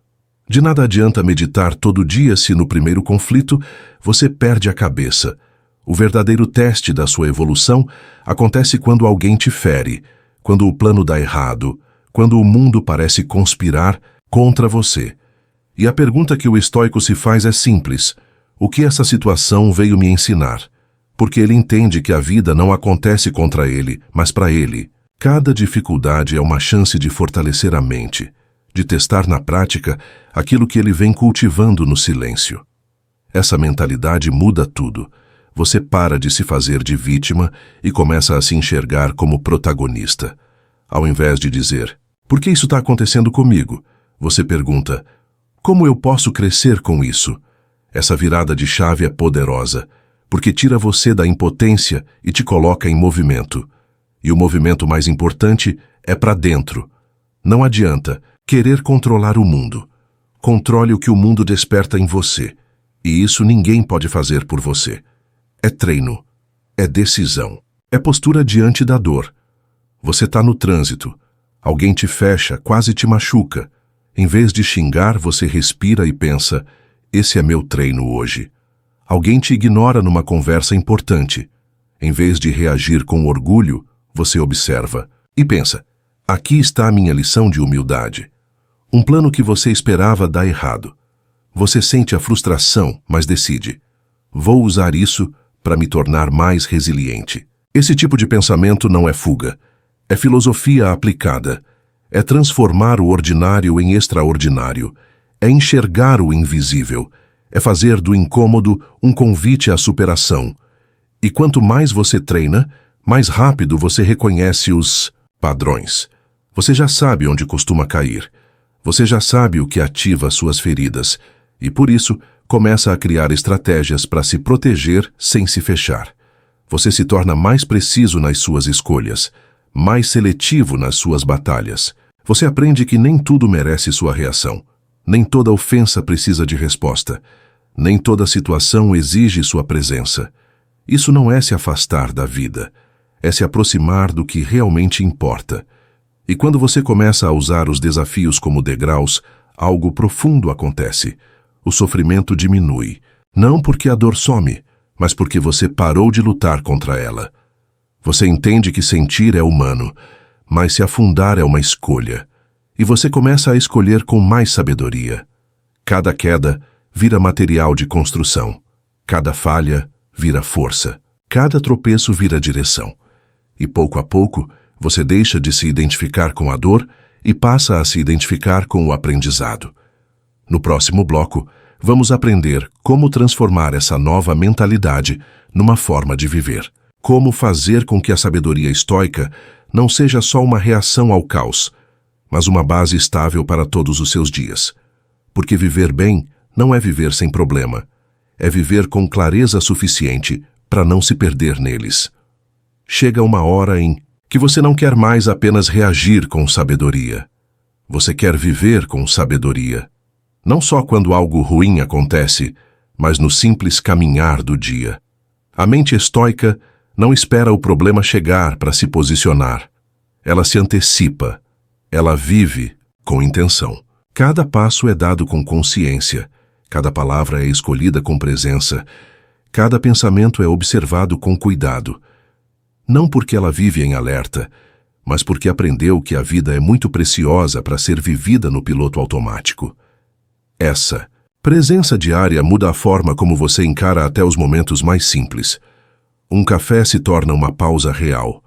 De nada adianta meditar todo dia se no primeiro conflito você perde a cabeça. O verdadeiro teste da sua evolução acontece quando alguém te fere, quando o plano dá errado, quando o mundo parece conspirar contra você. E a pergunta que o estoico se faz é simples: o que essa situação veio me ensinar? Porque ele entende que a vida não acontece contra ele, mas para ele. Cada dificuldade é uma chance de fortalecer a mente, de testar na prática aquilo que ele vem cultivando no silêncio. Essa mentalidade muda tudo. Você para de se fazer de vítima e começa a se enxergar como protagonista. Ao invés de dizer, por que isso está acontecendo comigo? Você pergunta, como eu posso crescer com isso? Essa virada de chave é poderosa, porque tira você da impotência e te coloca em movimento. E o movimento mais importante é para dentro. Não adianta querer controlar o mundo. Controle o que o mundo desperta em você. E isso ninguém pode fazer por você. É treino. É decisão. É postura diante da dor. Você está no trânsito. Alguém te fecha, quase te machuca. Em vez de xingar, você respira e pensa, esse é meu treino hoje. Alguém te ignora numa conversa importante. Em vez de reagir com orgulho, você observa e pensa, aqui está a minha lição de humildade. Um plano que você esperava dá errado. Você sente a frustração, mas decide, vou usar isso para me tornar mais resiliente. Esse tipo de pensamento não é fuga, é filosofia aplicada. É transformar o ordinário em extraordinário. É enxergar o invisível. É fazer do incômodo um convite à superação. E quanto mais você treina, mais rápido você reconhece os padrões. Você já sabe onde costuma cair. Você já sabe o que ativa suas feridas. E por isso, começa a criar estratégias para se proteger sem se fechar. Você se torna mais preciso nas suas escolhas, mais seletivo nas suas batalhas. Você aprende que nem tudo merece sua reação. Nem toda ofensa precisa de resposta. Nem toda situação exige sua presença. Isso não é se afastar da vida. É se aproximar do que realmente importa. E quando você começa a usar os desafios como degraus, algo profundo acontece. O sofrimento diminui. Não porque a dor some, mas porque você parou de lutar contra ela. Você entende que sentir é humano, mas se afundar é uma escolha. E você começa a escolher com mais sabedoria. Cada queda vira material de construção. Cada falha vira força. Cada tropeço vira direção. E pouco a pouco, você deixa de se identificar com a dor e passa a se identificar com o aprendizado. No próximo bloco, vamos aprender como transformar essa nova mentalidade numa forma de viver. Como fazer com que a sabedoria estoica não seja só uma reação ao caos, mas uma base estável para todos os seus dias. Porque viver bem não é viver sem problema, é viver com clareza suficiente para não se perder neles. Chega uma hora em que você não quer mais apenas reagir com sabedoria. Você quer viver com sabedoria. Não só quando algo ruim acontece, mas no simples caminhar do dia. A mente estoica não espera o problema chegar para se posicionar. Ela se antecipa. Ela vive com intenção. Cada passo é dado com consciência. Cada palavra é escolhida com presença. Cada pensamento é observado com cuidado. Não porque ela vive em alerta, mas porque aprendeu que a vida é muito preciosa para ser vivida no piloto automático. Essa presença diária muda a forma como você encara até os momentos mais simples. Um café se torna uma pausa real.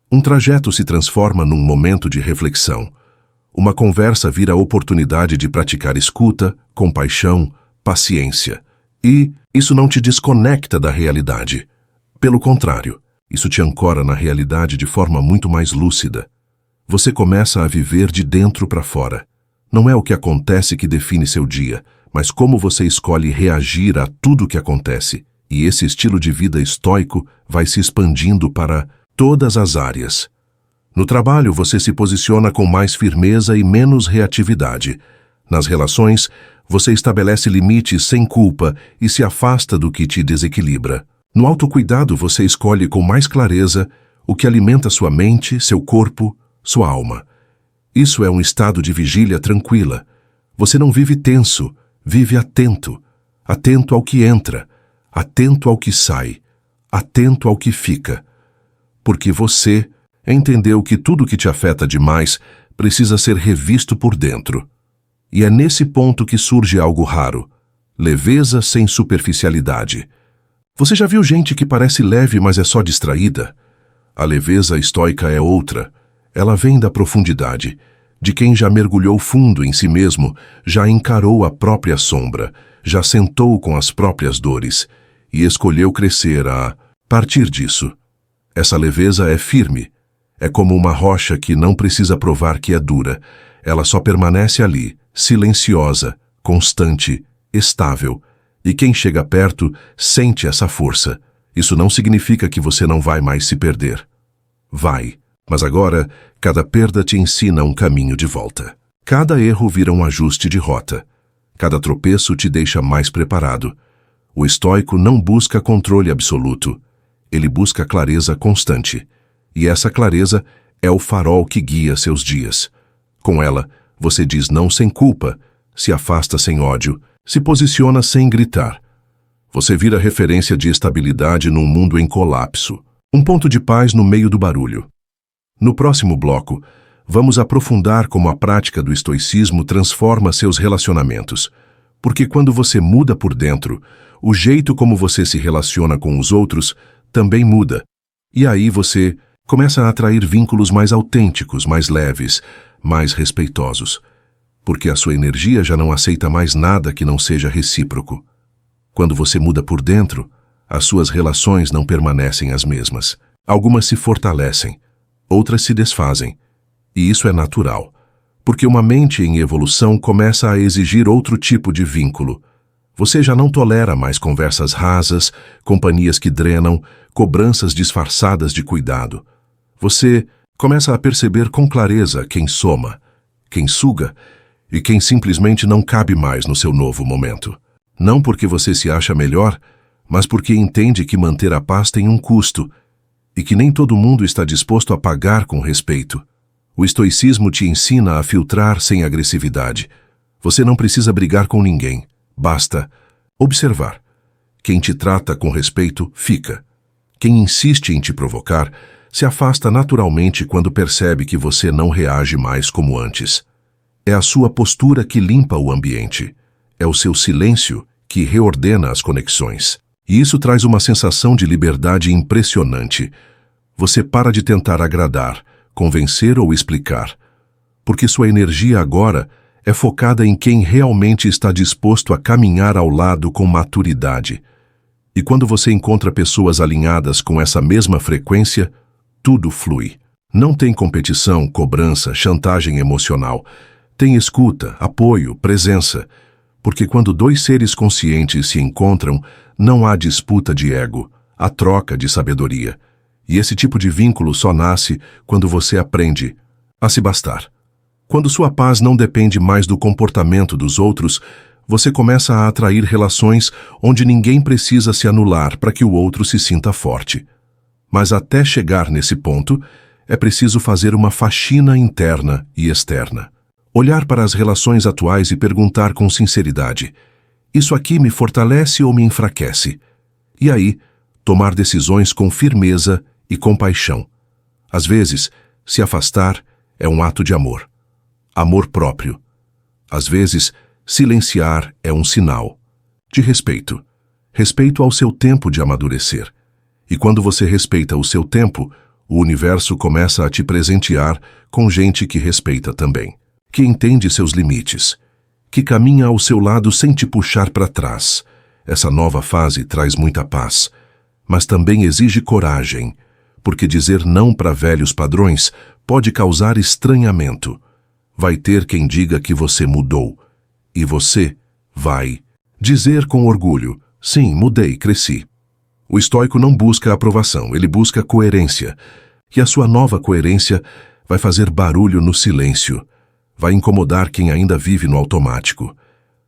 Um trajeto se transforma num momento de reflexão. Uma conversa vira oportunidade de praticar escuta, compaixão, paciência. E isso não te desconecta da realidade. Pelo contrário, isso te ancora na realidade de forma muito mais lúcida. Você começa a viver de dentro para fora. Não é o que acontece que define seu dia, mas como você escolhe reagir a tudo o que acontece. E esse estilo de vida estoico vai se expandindo para todas as áreas. No trabalho, você se posiciona com mais firmeza e menos reatividade. Nas relações, você estabelece limites sem culpa e se afasta do que te desequilibra. No autocuidado, você escolhe com mais clareza o que alimenta sua mente, seu corpo, sua alma. Isso é um estado de vigília tranquila. Você não vive tenso, vive atento. Atento ao que entra, atento ao que sai, atento ao que fica. Porque você entendeu que tudo que te afeta demais precisa ser revisto por dentro. E é nesse ponto que surge algo raro: leveza sem superficialidade. Você já viu gente que parece leve, mas é só distraída? A leveza estoica é outra. Ela vem da profundidade, de quem já mergulhou fundo em si mesmo, já encarou a própria sombra, já sentou com as próprias dores e escolheu crescer a partir disso. Essa leveza é firme. É como uma rocha que não precisa provar que é dura. Ela só permanece ali, silenciosa, constante, estável. E quem chega perto sente essa força. Isso não significa que você não vai mais se perder. Vai. Mas agora, cada perda te ensina um caminho de volta. Cada erro vira um ajuste de rota. Cada tropeço te deixa mais preparado. O estoico não busca controle absoluto. Ele busca clareza constante. E essa clareza é o farol que guia seus dias. Com ela, você diz não sem culpa, se afasta sem ódio, se posiciona sem gritar. Você vira referência de estabilidade num mundo em colapso. Um ponto de paz no meio do barulho. No próximo bloco, vamos aprofundar como a prática do estoicismo transforma seus relacionamentos. Porque quando você muda por dentro, o jeito como você se relaciona com os outros também muda. E aí você começa a atrair vínculos mais autênticos, mais leves, mais respeitosos. Porque a sua energia já não aceita mais nada que não seja recíproco. Quando você muda por dentro, as suas relações não permanecem as mesmas. Algumas se fortalecem, outras se desfazem. E isso é natural, porque uma mente em evolução começa a exigir outro tipo de vínculo. Você já não tolera mais conversas rasas, companhias que drenam, cobranças disfarçadas de cuidado. Você começa a perceber com clareza quem soma, quem suga e quem simplesmente não cabe mais no seu novo momento. Não porque você se acha melhor, mas porque entende que manter a paz tem um custo e que nem todo mundo está disposto a pagar com respeito. O estoicismo te ensina a filtrar sem agressividade. Você não precisa brigar com ninguém, basta observar. Quem te trata com respeito, fica. Quem insiste em te provocar, se afasta naturalmente quando percebe que você não reage mais como antes. É a sua postura que limpa o ambiente. É o seu silêncio que reordena as conexões. E isso traz uma sensação de liberdade impressionante. Você para de tentar agradar, convencer ou explicar, porque sua energia agora é focada em quem realmente está disposto a caminhar ao lado com maturidade. E quando você encontra pessoas alinhadas com essa mesma frequência, tudo flui. Não tem competição, cobrança, chantagem emocional. Tem escuta, apoio, presença. Porque quando dois seres conscientes se encontram, não há disputa de ego, há troca de sabedoria. E esse tipo de vínculo só nasce quando você aprende a se bastar. Quando sua paz não depende mais do comportamento dos outros, você começa a atrair relações onde ninguém precisa se anular para que o outro se sinta forte. Mas até chegar nesse ponto, é preciso fazer uma faxina interna e externa. Olhar para as relações atuais e perguntar com sinceridade: isso aqui me fortalece ou me enfraquece? E aí, tomar decisões com firmeza e compaixão. Às vezes, se afastar é um ato de amor. Amor próprio. Às vezes, silenciar é um sinal de respeito. Respeito ao seu tempo de amadurecer. E quando você respeita o seu tempo, o universo começa a te presentear com gente que respeita também, que entende seus limites, que caminha ao seu lado sem te puxar para trás. Essa nova fase traz muita paz, mas também exige coragem, porque dizer não para velhos padrões pode causar estranhamento. Vai ter quem diga que você mudou, e você vai dizer com orgulho: sim, mudei, cresci. O estoico não busca aprovação, ele busca coerência. E a sua nova coerência vai fazer barulho no silêncio, vai incomodar quem ainda vive no automático,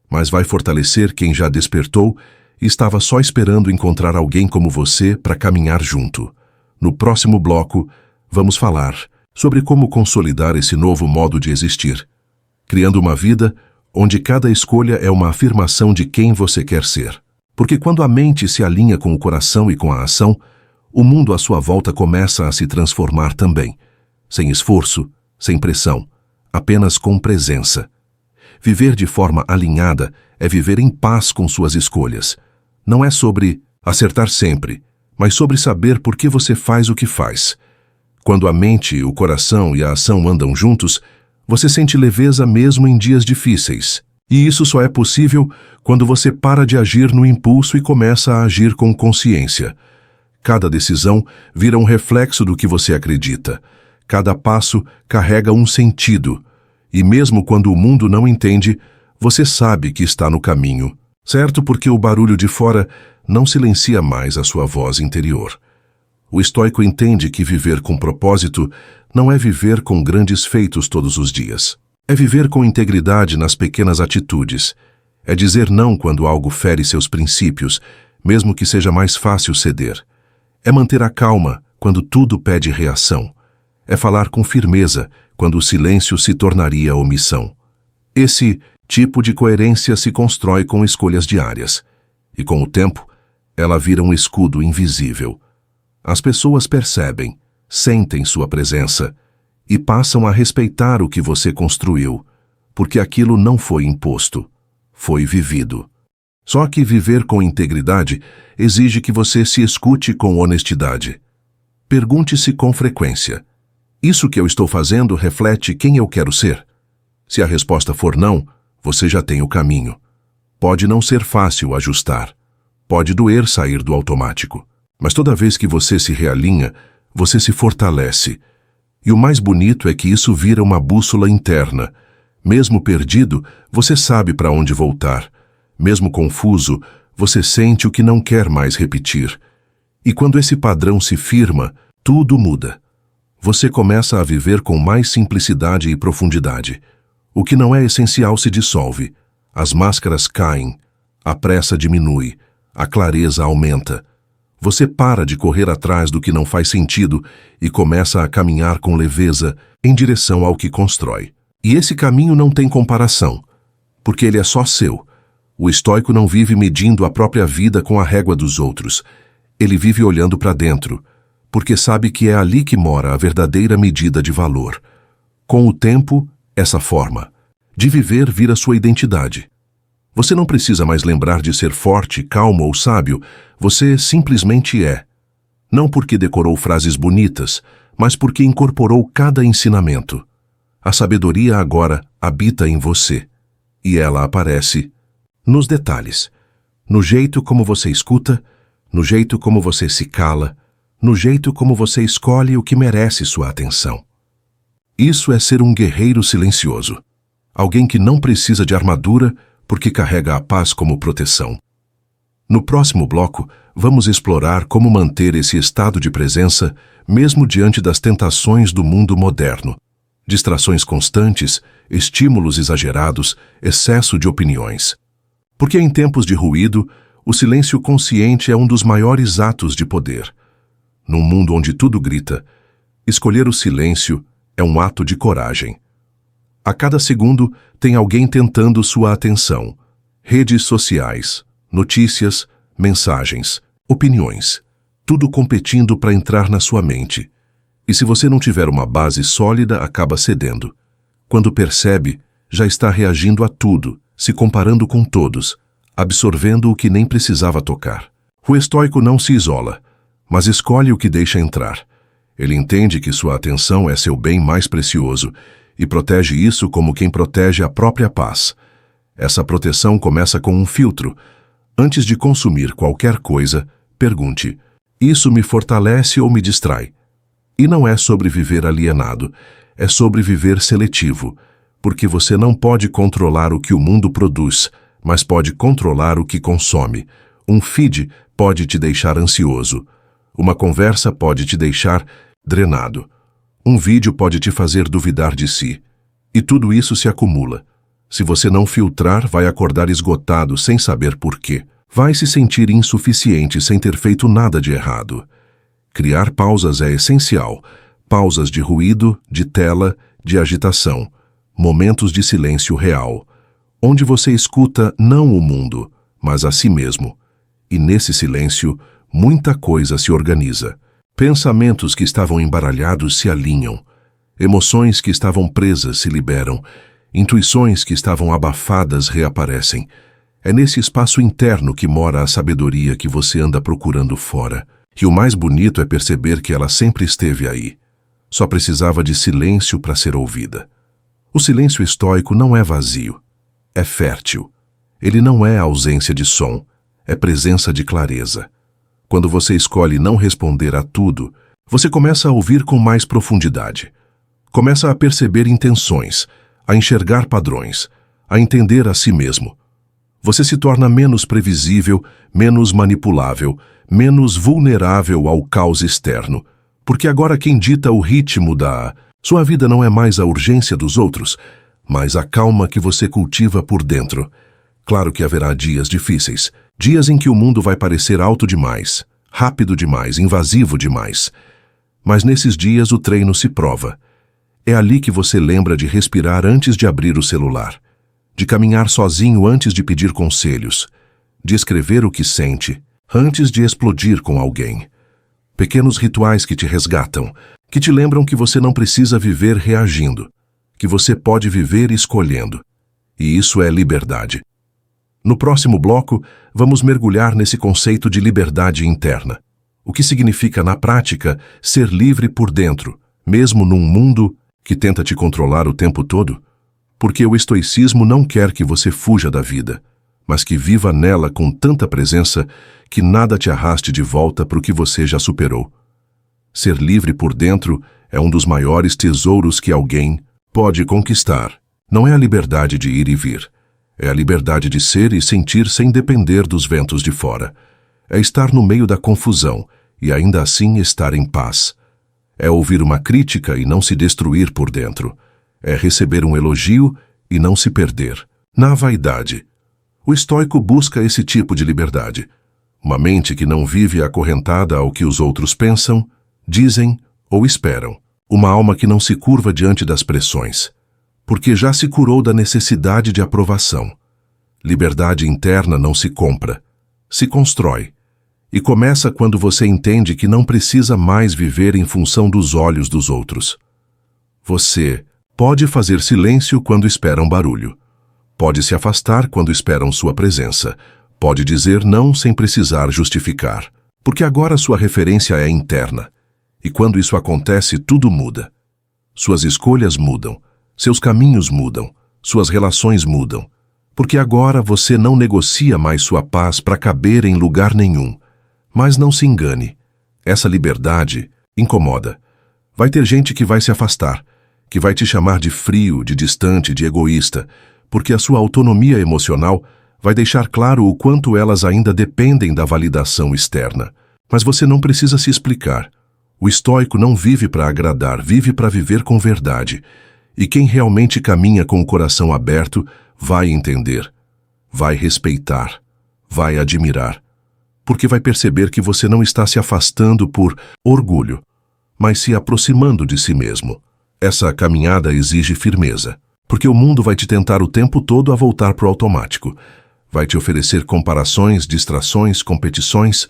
mas vai fortalecer quem já despertou e estava só esperando encontrar alguém como você para caminhar junto. No próximo bloco, vamos falar sobre como consolidar esse novo modo de existir, criando uma vida onde cada escolha é uma afirmação de quem você quer ser. Porque quando a mente se alinha com o coração e com a ação, o mundo à sua volta começa a se transformar também, sem esforço, sem pressão, apenas com presença. Viver de forma alinhada é viver em paz com suas escolhas. Não é sobre acertar sempre, mas sobre saber por que você faz o que faz. Quando a mente, o coração e a ação andam juntos, você sente leveza mesmo em dias difíceis. E isso só é possível quando você para de agir no impulso e começa a agir com consciência. Cada decisão vira um reflexo do que você acredita. Cada passo carrega um sentido. E mesmo quando o mundo não entende, você sabe que está no caminho. Certo? Porque o barulho de fora não silencia mais a sua voz interior. O estoico entende que viver com propósito não é viver com grandes feitos todos os dias. É viver com integridade nas pequenas atitudes. É dizer não quando algo fere seus princípios, mesmo que seja mais fácil ceder. É manter a calma quando tudo pede reação. É falar com firmeza quando o silêncio se tornaria omissão. Esse tipo de coerência se constrói com escolhas diárias. E com o tempo, ela vira um escudo invisível. As pessoas percebem, sentem sua presença e passam a respeitar o que você construiu, porque aquilo não foi imposto, foi vivido. Só que viver com integridade exige que você se escute com honestidade. Pergunte-se com frequência: isso que eu estou fazendo reflete quem eu quero ser? Se a resposta for não, você já tem o caminho. Pode não ser fácil ajustar. Pode doer sair do automático. Mas toda vez que você se realinha, você se fortalece. E o mais bonito é que isso vira uma bússola interna. Mesmo perdido, você sabe para onde voltar. Mesmo confuso, você sente o que não quer mais repetir. E quando esse padrão se firma, tudo muda. Você começa a viver com mais simplicidade e profundidade. O que não é essencial se dissolve. As máscaras caem. A pressa diminui. A clareza aumenta. Você para de correr atrás do que não faz sentido e começa a caminhar com leveza em direção ao que constrói. E esse caminho não tem comparação, porque ele é só seu. O estoico não vive medindo a própria vida com a régua dos outros. Ele vive olhando para dentro, porque sabe que é ali que mora a verdadeira medida de valor. Com o tempo, essa forma de viver vira sua identidade. Você não precisa mais lembrar de ser forte, calmo ou sábio, você simplesmente é. Não porque decorou frases bonitas, mas porque incorporou cada ensinamento. A sabedoria agora habita em você, e ela aparece nos detalhes, no jeito como você escuta, no jeito como você se cala, no jeito como você escolhe o que merece sua atenção. Isso é ser um guerreiro silencioso, alguém que não precisa de armadura porque carrega a paz como proteção. No próximo bloco, vamos explorar como manter esse estado de presença mesmo diante das tentações do mundo moderno. Distrações constantes, estímulos exagerados, excesso de opiniões. Porque em tempos de ruído, o silêncio consciente é um dos maiores atos de poder. Num mundo onde tudo grita, escolher o silêncio é um ato de coragem. A cada segundo tem alguém tentando sua atenção. Redes sociais, notícias, mensagens, opiniões. Tudo competindo para entrar na sua mente. E se você não tiver uma base sólida, acaba cedendo. Quando percebe, já está reagindo a tudo, se comparando com todos, absorvendo o que nem precisava tocar. O estoico não se isola, mas escolhe o que deixa entrar. Ele entende que sua atenção é seu bem mais precioso e protege isso como quem protege a própria paz. Essa proteção começa com um filtro. Antes de consumir qualquer coisa, pergunte: isso me fortalece ou me distrai? E não é sobre viver alienado, é sobre viver seletivo, porque você não pode controlar o que o mundo produz, mas pode controlar o que consome. Um feed pode te deixar ansioso. Uma conversa pode te deixar drenado. Um vídeo pode te fazer duvidar de si. E tudo isso se acumula. Se você não filtrar, vai acordar esgotado sem saber por quê. Vai se sentir insuficiente sem ter feito nada de errado. Criar pausas é essencial. Pausas de ruído, de tela, de agitação. Momentos de silêncio real, onde você escuta não o mundo, mas a si mesmo. E nesse silêncio, muita coisa se organiza. Pensamentos que estavam embaralhados se alinham. Emoções que estavam presas se liberam. Intuições que estavam abafadas reaparecem. É nesse espaço interno que mora a sabedoria que você anda procurando fora. E o mais bonito é perceber que ela sempre esteve aí. Só precisava de silêncio para ser ouvida. O silêncio estoico não é vazio, é fértil. Ele não é ausência de som, é presença de clareza. Quando você escolhe não responder a tudo, você começa a ouvir com mais profundidade. Começa a perceber intenções, a enxergar padrões, a entender a si mesmo. Você se torna menos previsível, menos manipulável, menos vulnerável ao caos externo, porque agora quem dita o ritmo da sua vida não é mais a urgência dos outros, mas a calma que você cultiva por dentro. Claro que haverá dias difíceis, dias em que o mundo vai parecer alto demais, rápido demais, invasivo demais. Mas nesses dias o treino se prova. É ali que você lembra de respirar antes de abrir o celular, de caminhar sozinho antes de pedir conselhos, de escrever o que sente antes de explodir com alguém. Pequenos rituais que te resgatam, que te lembram que você não precisa viver reagindo, que você pode viver escolhendo. E isso é liberdade. No próximo bloco, vamos mergulhar nesse conceito de liberdade interna. O que significa, na prática, ser livre por dentro, mesmo num mundo que tenta te controlar o tempo todo? Porque o estoicismo não quer que você fuja da vida, mas que viva nela com tanta presença que nada te arraste de volta para o que você já superou. Ser livre por dentro é um dos maiores tesouros que alguém pode conquistar. Não é a liberdade de ir e vir. É a liberdade de ser e sentir sem depender dos ventos de fora. É estar no meio da confusão e ainda assim estar em paz. É ouvir uma crítica e não se destruir por dentro. É receber um elogio e não se perder na vaidade. O estoico busca esse tipo de liberdade. Uma mente que não vive acorrentada ao que os outros pensam, dizem ou esperam. Uma alma que não se curva diante das pressões, porque já se curou da necessidade de aprovação. Liberdade interna não se compra, se constrói. E começa quando você entende que não precisa mais viver em função dos olhos dos outros. Você pode fazer silêncio quando esperam barulho. Pode se afastar quando esperam sua presença. Pode dizer não sem precisar justificar, porque agora sua referência é interna. E quando isso acontece, tudo muda. Suas escolhas mudam, seus caminhos mudam, suas relações mudam. Porque agora você não negocia mais sua paz para caber em lugar nenhum. Mas não se engane, essa liberdade incomoda. Vai ter gente que vai se afastar, que vai te chamar de frio, de distante, de egoísta, porque a sua autonomia emocional vai deixar claro o quanto elas ainda dependem da validação externa. Mas você não precisa se explicar. O estoico não vive para agradar, vive para viver com verdade. E quem realmente caminha com o coração aberto vai entender, vai respeitar, vai admirar. Porque vai perceber que você não está se afastando por orgulho, mas se aproximando de si mesmo. Essa caminhada exige firmeza, porque o mundo vai te tentar o tempo todo a voltar para o automático. Vai te oferecer comparações, distrações, competições,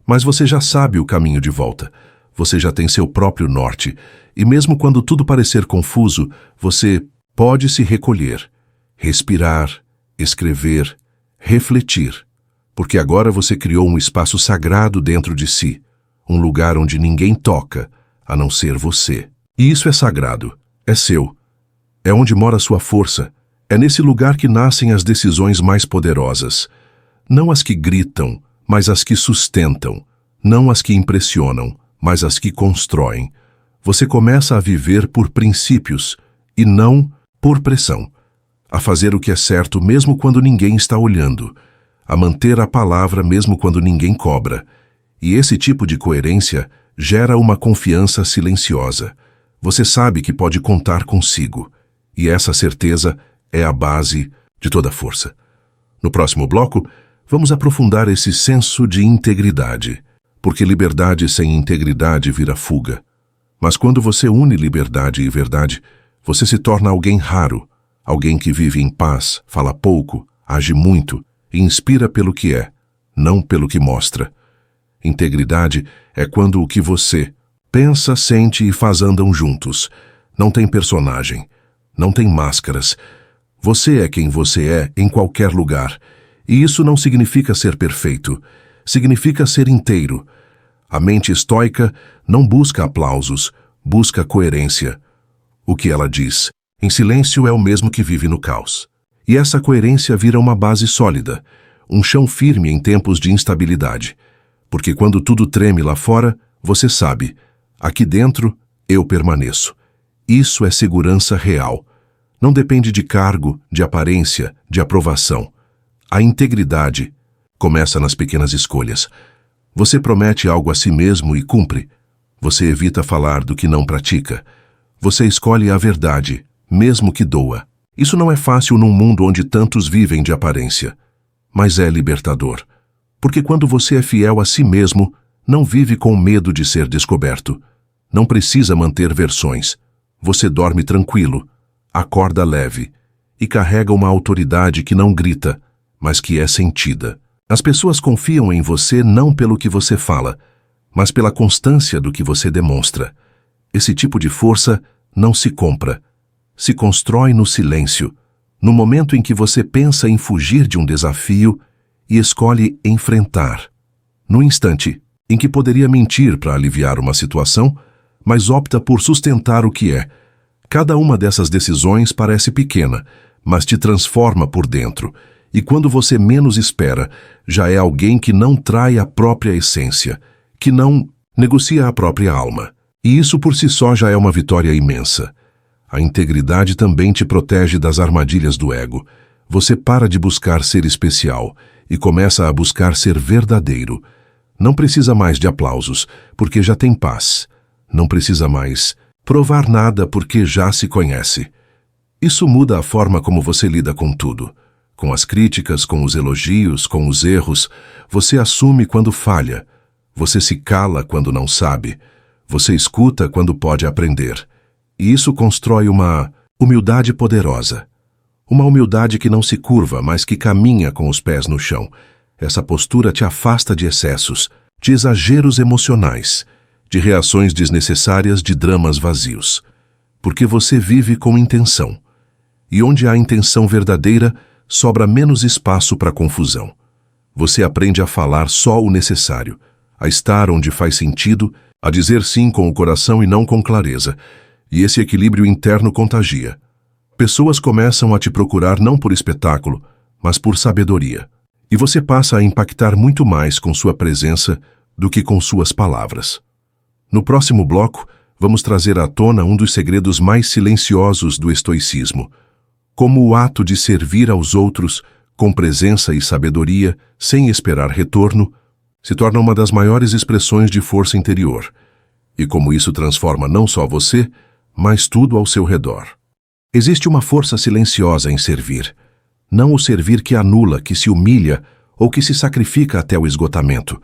mas você já sabe o caminho de volta. Você já tem seu próprio norte, e mesmo quando tudo parecer confuso, você pode se recolher, respirar, escrever, refletir, porque agora você criou um espaço sagrado dentro de si, um lugar onde ninguém toca, a não ser você. E isso é sagrado, é seu. É onde mora sua força, é nesse lugar que nascem as decisões mais poderosas. Não as que gritam, mas as que sustentam, não as que impressionam, mas as que constroem. Você começa a viver por princípios e não por pressão, a fazer o que é certo mesmo quando ninguém está olhando, a manter a palavra mesmo quando ninguém cobra. E esse tipo de coerência gera uma confiança silenciosa. Você sabe que pode contar consigo, e essa certeza é a base de toda força. No próximo bloco, vamos aprofundar esse senso de integridade, porque liberdade sem integridade vira fuga. Mas quando você une liberdade e verdade, você se torna alguém raro, alguém que vive em paz, fala pouco, age muito e inspira pelo que é, não pelo que mostra. Integridade é quando o que você pensa, sente e faz andam juntos. Não tem personagem, não tem máscaras. Você é quem você é em qualquer lugar. E isso não significa ser perfeito, significa ser inteiro. A mente estoica não busca aplausos, busca coerência. O que ela diz, em silêncio, é o mesmo que vive no caos. E essa coerência vira uma base sólida, um chão firme em tempos de instabilidade. Porque quando tudo treme lá fora, você sabe, aqui dentro eu permaneço. Isso é segurança real. Não depende de cargo, de aparência, de aprovação. A integridade começa nas pequenas escolhas. Você promete algo a si mesmo e cumpre. Você evita falar do que não pratica. Você escolhe a verdade, mesmo que doa. Isso não é fácil num mundo onde tantos vivem de aparência. Mas é libertador. Porque quando você é fiel a si mesmo, não vive com medo de ser descoberto. Não precisa manter versões. Você dorme tranquilo, acorda leve e carrega uma autoridade que não grita, mas que é sentida. As pessoas confiam em você não pelo que você fala, mas pela constância do que você demonstra. Esse tipo de força não se compra, se constrói no silêncio, no momento em que você pensa em fugir de um desafio e escolhe enfrentar. No instante em que poderia mentir para aliviar uma situação, mas opta por sustentar o que é. Cada uma dessas decisões parece pequena, mas te transforma por dentro. E quando você menos espera, já é alguém que não trai a própria essência, que não negocia a própria alma. E isso por si só já é uma vitória imensa. A integridade também te protege das armadilhas do ego. Você para de buscar ser especial e começa a buscar ser verdadeiro. Não precisa mais de aplausos, porque já tem paz. Não precisa mais provar nada, porque já se conhece. Isso muda a forma como você lida com tudo. Com as críticas, com os elogios, com os erros. Você assume quando falha. Você se cala quando não sabe. Você escuta quando pode aprender. E isso constrói uma humildade poderosa. Uma humildade que não se curva, mas que caminha com os pés no chão. Essa postura te afasta de excessos, de exageros emocionais, de reações desnecessárias, de dramas vazios. Porque você vive com intenção. E onde há intenção verdadeira, sobra menos espaço para confusão. Você aprende a falar só o necessário, a estar onde faz sentido, a dizer sim com o coração e não com clareza. E esse equilíbrio interno contagia. Pessoas começam a te procurar não por espetáculo, mas por sabedoria. E você passa a impactar muito mais com sua presença do que com suas palavras. No próximo bloco, vamos trazer à tona um dos segredos mais silenciosos do estoicismo. Como o ato de servir aos outros com presença e sabedoria, sem esperar retorno, se torna uma das maiores expressões de força interior. E como isso transforma não só você, mas tudo ao seu redor. Existe uma força silenciosa em servir. Não o servir que anula, que se humilha ou que se sacrifica até o esgotamento,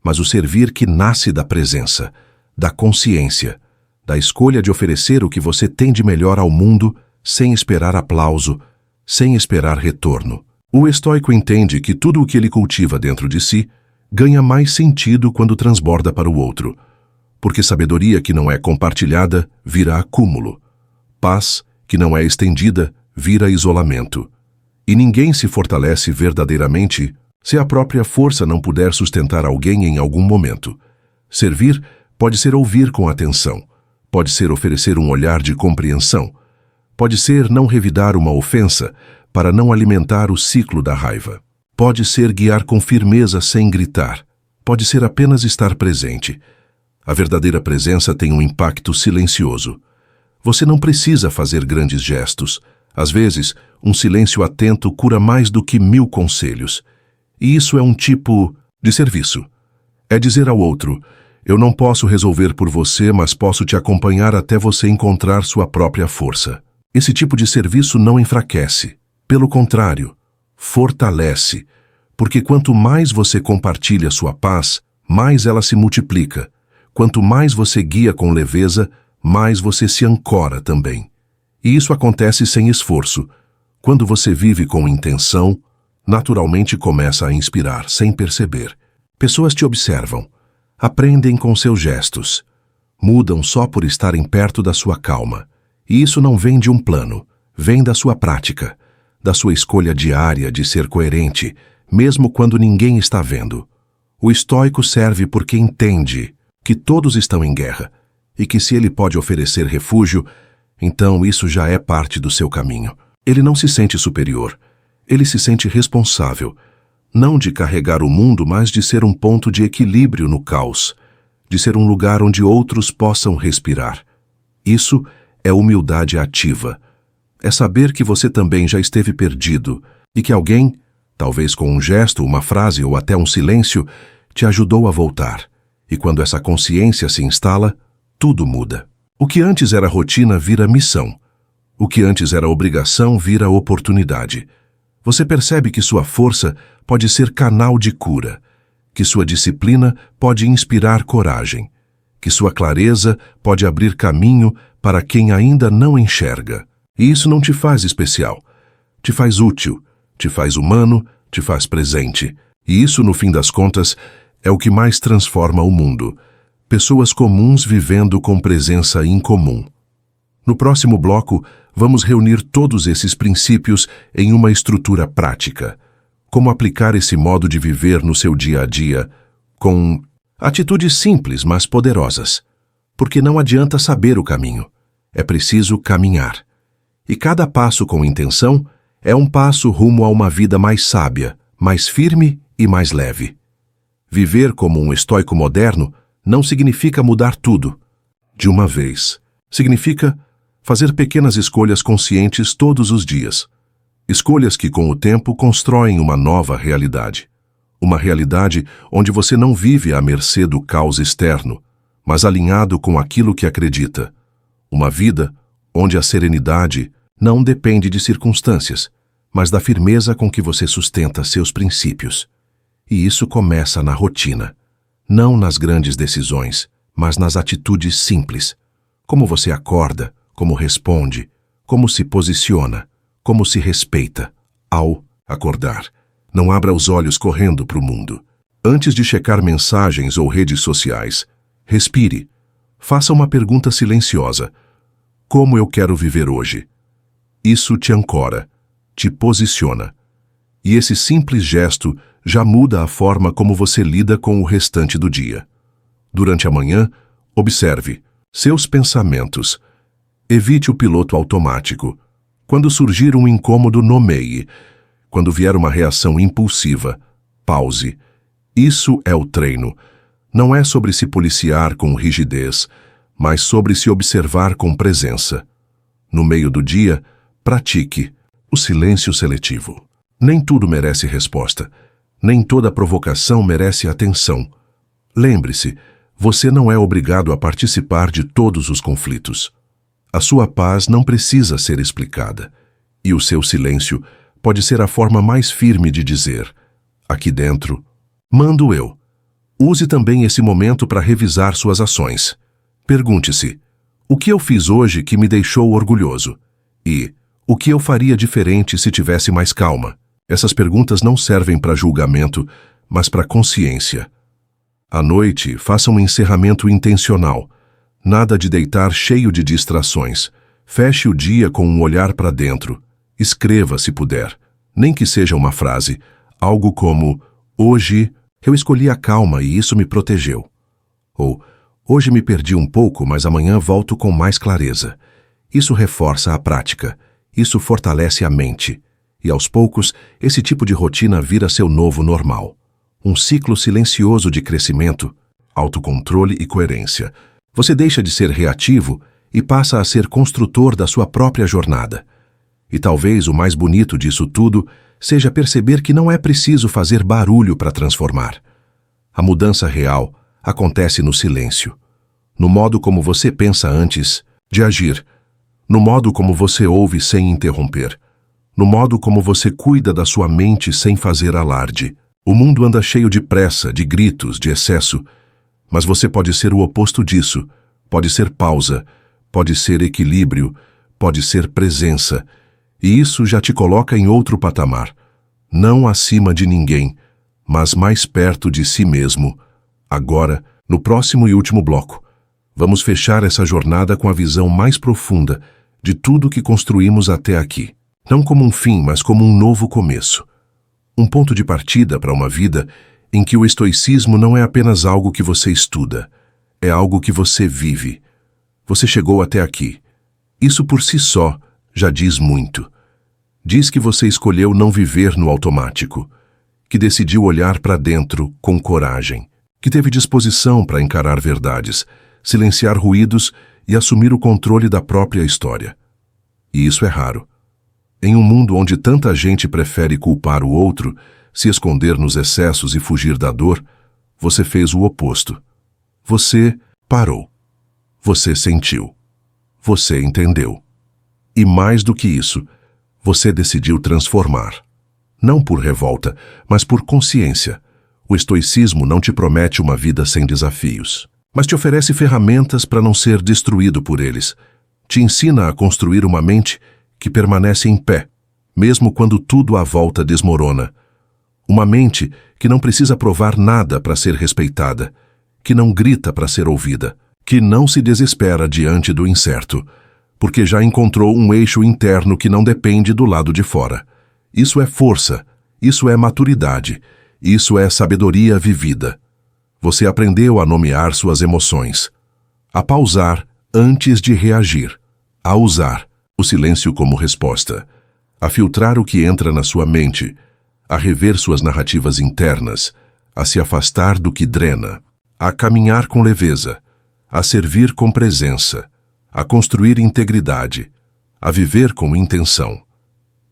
mas o servir que nasce da presença, da consciência, da escolha de oferecer o que você tem de melhor ao mundo, sem esperar aplauso, sem esperar retorno. O estoico entende que tudo o que ele cultiva dentro de si ganha mais sentido quando transborda para o outro, porque sabedoria que não é compartilhada vira acúmulo. Paz que não é estendida vira isolamento. E ninguém se fortalece verdadeiramente se a própria força não puder sustentar alguém em algum momento. Servir pode ser ouvir com atenção, pode ser oferecer um olhar de compreensão, pode ser não revidar uma ofensa para não alimentar o ciclo da raiva. Pode ser guiar com firmeza sem gritar. Pode ser apenas estar presente. A verdadeira presença tem um impacto silencioso. Você não precisa fazer grandes gestos. Às vezes, um silêncio atento cura mais do que 1000 conselhos. E isso é um tipo de serviço. É dizer ao outro: eu não posso resolver por você, mas posso te acompanhar até você encontrar sua própria força. Esse tipo de serviço não enfraquece. Pelo contrário, fortalece. Porque quanto mais você compartilha sua paz, mais ela se multiplica. Quanto mais você guia com leveza, mais você se ancora também. E isso acontece sem esforço. Quando você vive com intenção, naturalmente começa a inspirar sem perceber. Pessoas te observam, aprendem com seus gestos, mudam só por estarem perto da sua calma. E isso não vem de um plano, vem da sua prática, da sua escolha diária de ser coerente, mesmo quando ninguém está vendo. O estoico serve porque entende que todos estão em guerra e que se ele pode oferecer refúgio, então isso já é parte do seu caminho. Ele não se sente superior, ele se sente responsável, não de carregar o mundo, mas de ser um ponto de equilíbrio no caos, de ser um lugar onde outros possam respirar. Isso é humildade ativa. É saber que você também já esteve perdido e que alguém, talvez com um gesto, uma frase ou até um silêncio, te ajudou a voltar. E quando essa consciência se instala, tudo muda. O que antes era rotina vira missão. O que antes era obrigação vira oportunidade. Você percebe que sua força pode ser canal de cura, que sua disciplina pode inspirar coragem, que sua clareza pode abrir caminho para quem ainda não enxerga. E isso não te faz especial, te faz útil, te faz humano, te faz presente. E isso, no fim das contas, é o que mais transforma o mundo. Pessoas comuns vivendo com presença incomum. No próximo bloco, vamos reunir todos esses princípios em uma estrutura prática. Como aplicar esse modo de viver no seu dia a dia, com atitudes simples, mas poderosas. Porque não adianta saber o caminho, é preciso caminhar. E cada passo com intenção é um passo rumo a uma vida mais sábia, mais firme e mais leve. Viver como um estoico moderno não significa mudar tudo de uma vez. Significa fazer pequenas escolhas conscientes todos os dias. Escolhas que, com o tempo, constroem uma nova realidade. Uma realidade onde você não vive à mercê do caos externo, mas alinhado com aquilo que acredita. Uma vida onde a serenidade não depende de circunstâncias, mas da firmeza com que você sustenta seus princípios. E isso começa na rotina. Não nas grandes decisões, mas nas atitudes simples. Como você acorda, como responde, como se posiciona, como se respeita ao acordar. Não abra os olhos correndo para o mundo. Antes de checar mensagens ou redes sociais, respire. Faça uma pergunta silenciosa. Como eu quero viver hoje? Isso te ancora, te posiciona. E esse simples gesto já muda a forma como você lida com o restante do dia. Durante a manhã, observe seus pensamentos. Evite o piloto automático. Quando surgir um incômodo, nomeie. Quando vier uma reação impulsiva, pause. Isso é o treino. Não é sobre se policiar com rigidez, mas sobre se observar com presença. No meio do dia, pratique o silêncio seletivo. Nem tudo merece resposta. Nem toda provocação merece atenção. Lembre-se, você não é obrigado a participar de todos os conflitos. A sua paz não precisa ser explicada. E o seu silêncio pode ser a forma mais firme de dizer: aqui dentro, mando eu. Use também esse momento para revisar suas ações. Pergunte-se: o que eu fiz hoje que me deixou orgulhoso? E o que eu faria diferente se tivesse mais calma? Essas perguntas não servem para julgamento, mas para consciência. À noite, faça um encerramento intencional. Nada de deitar cheio de distrações. Feche o dia com um olhar para dentro. Escreva, se puder. Nem que seja uma frase. Algo como: hoje eu escolhi a calma e isso me protegeu. Ou: hoje me perdi um pouco, mas amanhã volto com mais clareza. Isso reforça a prática. Isso fortalece a mente. E aos poucos, esse tipo de rotina vira seu novo normal. Um ciclo silencioso de crescimento. autocontrole e coerência. Você deixa de ser reativo e passa a ser construtor da sua própria jornada. E talvez o mais bonito disso tudo seja perceber que não é preciso fazer barulho para transformar. A mudança real acontece no silêncio, no modo como você pensa antes de agir, no modo como você ouve sem interromper, no modo como você cuida da sua mente sem fazer alarde. O mundo anda cheio de pressa, de gritos, de excesso, mas você pode ser o oposto disso. Pode ser pausa, pode ser equilíbrio, pode ser presença, e isso já te coloca em outro patamar, não acima de ninguém, mas mais perto de si mesmo. Agora, no próximo e último bloco, vamos fechar essa jornada com a visão mais profunda de tudo que construímos até aqui. Não como um fim, mas como um novo começo. Um ponto de partida para uma vida em que o estoicismo não é apenas algo que você estuda, é algo que você vive. Você chegou até aqui. Isso por si só já diz muito. Diz que você escolheu não viver no automático, que decidiu olhar para dentro com coragem, que teve disposição para encarar verdades, silenciar ruídos e assumir o controle da própria história. E isso é raro. Em um mundo onde tanta gente prefere culpar o outro, se esconder nos excessos e fugir da dor, você fez o oposto. Você parou. Você sentiu. Você entendeu. E mais do que isso, você decidiu transformar. Não por revolta, mas por consciência. O estoicismo não te promete uma vida sem desafios, mas te oferece ferramentas para não ser destruído por eles. Te ensina a construir uma mente que permanece em pé, mesmo quando tudo à volta desmorona. Uma mente que não precisa provar nada para ser respeitada, que não grita para ser ouvida, que não se desespera diante do incerto, porque já encontrou um eixo interno que não depende do lado de fora. Isso é força, isso é maturidade, isso é sabedoria vivida. Você aprendeu a nomear suas emoções, a pausar antes de reagir, a usar o silêncio como resposta, a filtrar o que entra na sua mente, a rever suas narrativas internas, a se afastar do que drena, a caminhar com leveza, a servir com presença, a construir integridade, a viver com intenção.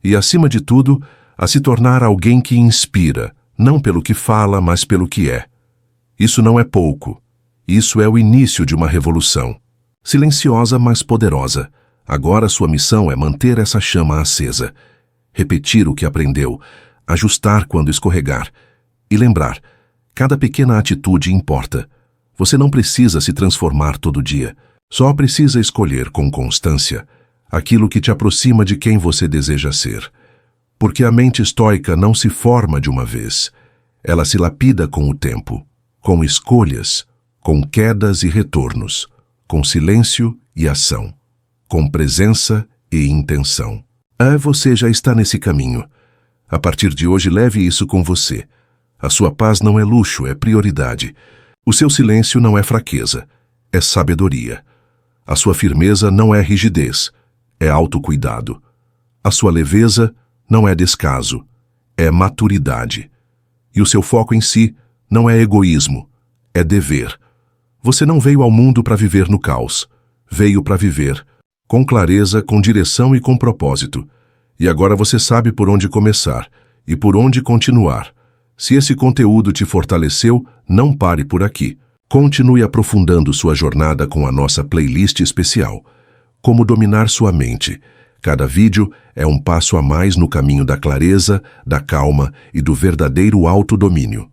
E, acima de tudo, a se tornar alguém que inspira, não pelo que fala, mas pelo que é. Isso não é pouco. Isso é o início de uma revolução. Silenciosa, mas poderosa. Agora sua missão é manter essa chama acesa, repetir o que aprendeu, ajustar quando escorregar e lembrar, cada pequena atitude importa. Você não precisa se transformar todo dia, só precisa escolher com constância aquilo que te aproxima de quem você deseja ser. Porque a mente estoica não se forma de uma vez, ela se lapida com o tempo, com escolhas, com quedas e retornos, com silêncio e ação, com presença e intenção. Você já está nesse caminho. A partir de hoje, leve isso com você. A sua paz não é luxo, é prioridade. O seu silêncio não é fraqueza, é sabedoria. A sua firmeza não é rigidez, é autocuidado. A sua leveza não é descaso, é maturidade. E o seu foco em si não é egoísmo, é dever. Você não veio ao mundo para viver no caos, veio para viver com clareza, com direção e com propósito. E agora você sabe por onde começar e por onde continuar. Se esse conteúdo te fortaleceu, não pare por aqui. Continue aprofundando sua jornada com a nossa playlist especial. Como dominar sua mente. Cada vídeo é um passo a mais no caminho da clareza, da calma e do verdadeiro autodomínio.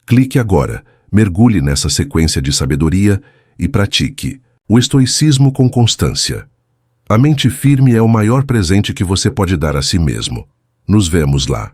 Clique agora, mergulhe nessa sequência de sabedoria e pratique o estoicismo com constância. A mente firme é o maior presente que você pode dar a si mesmo. Nos vemos lá.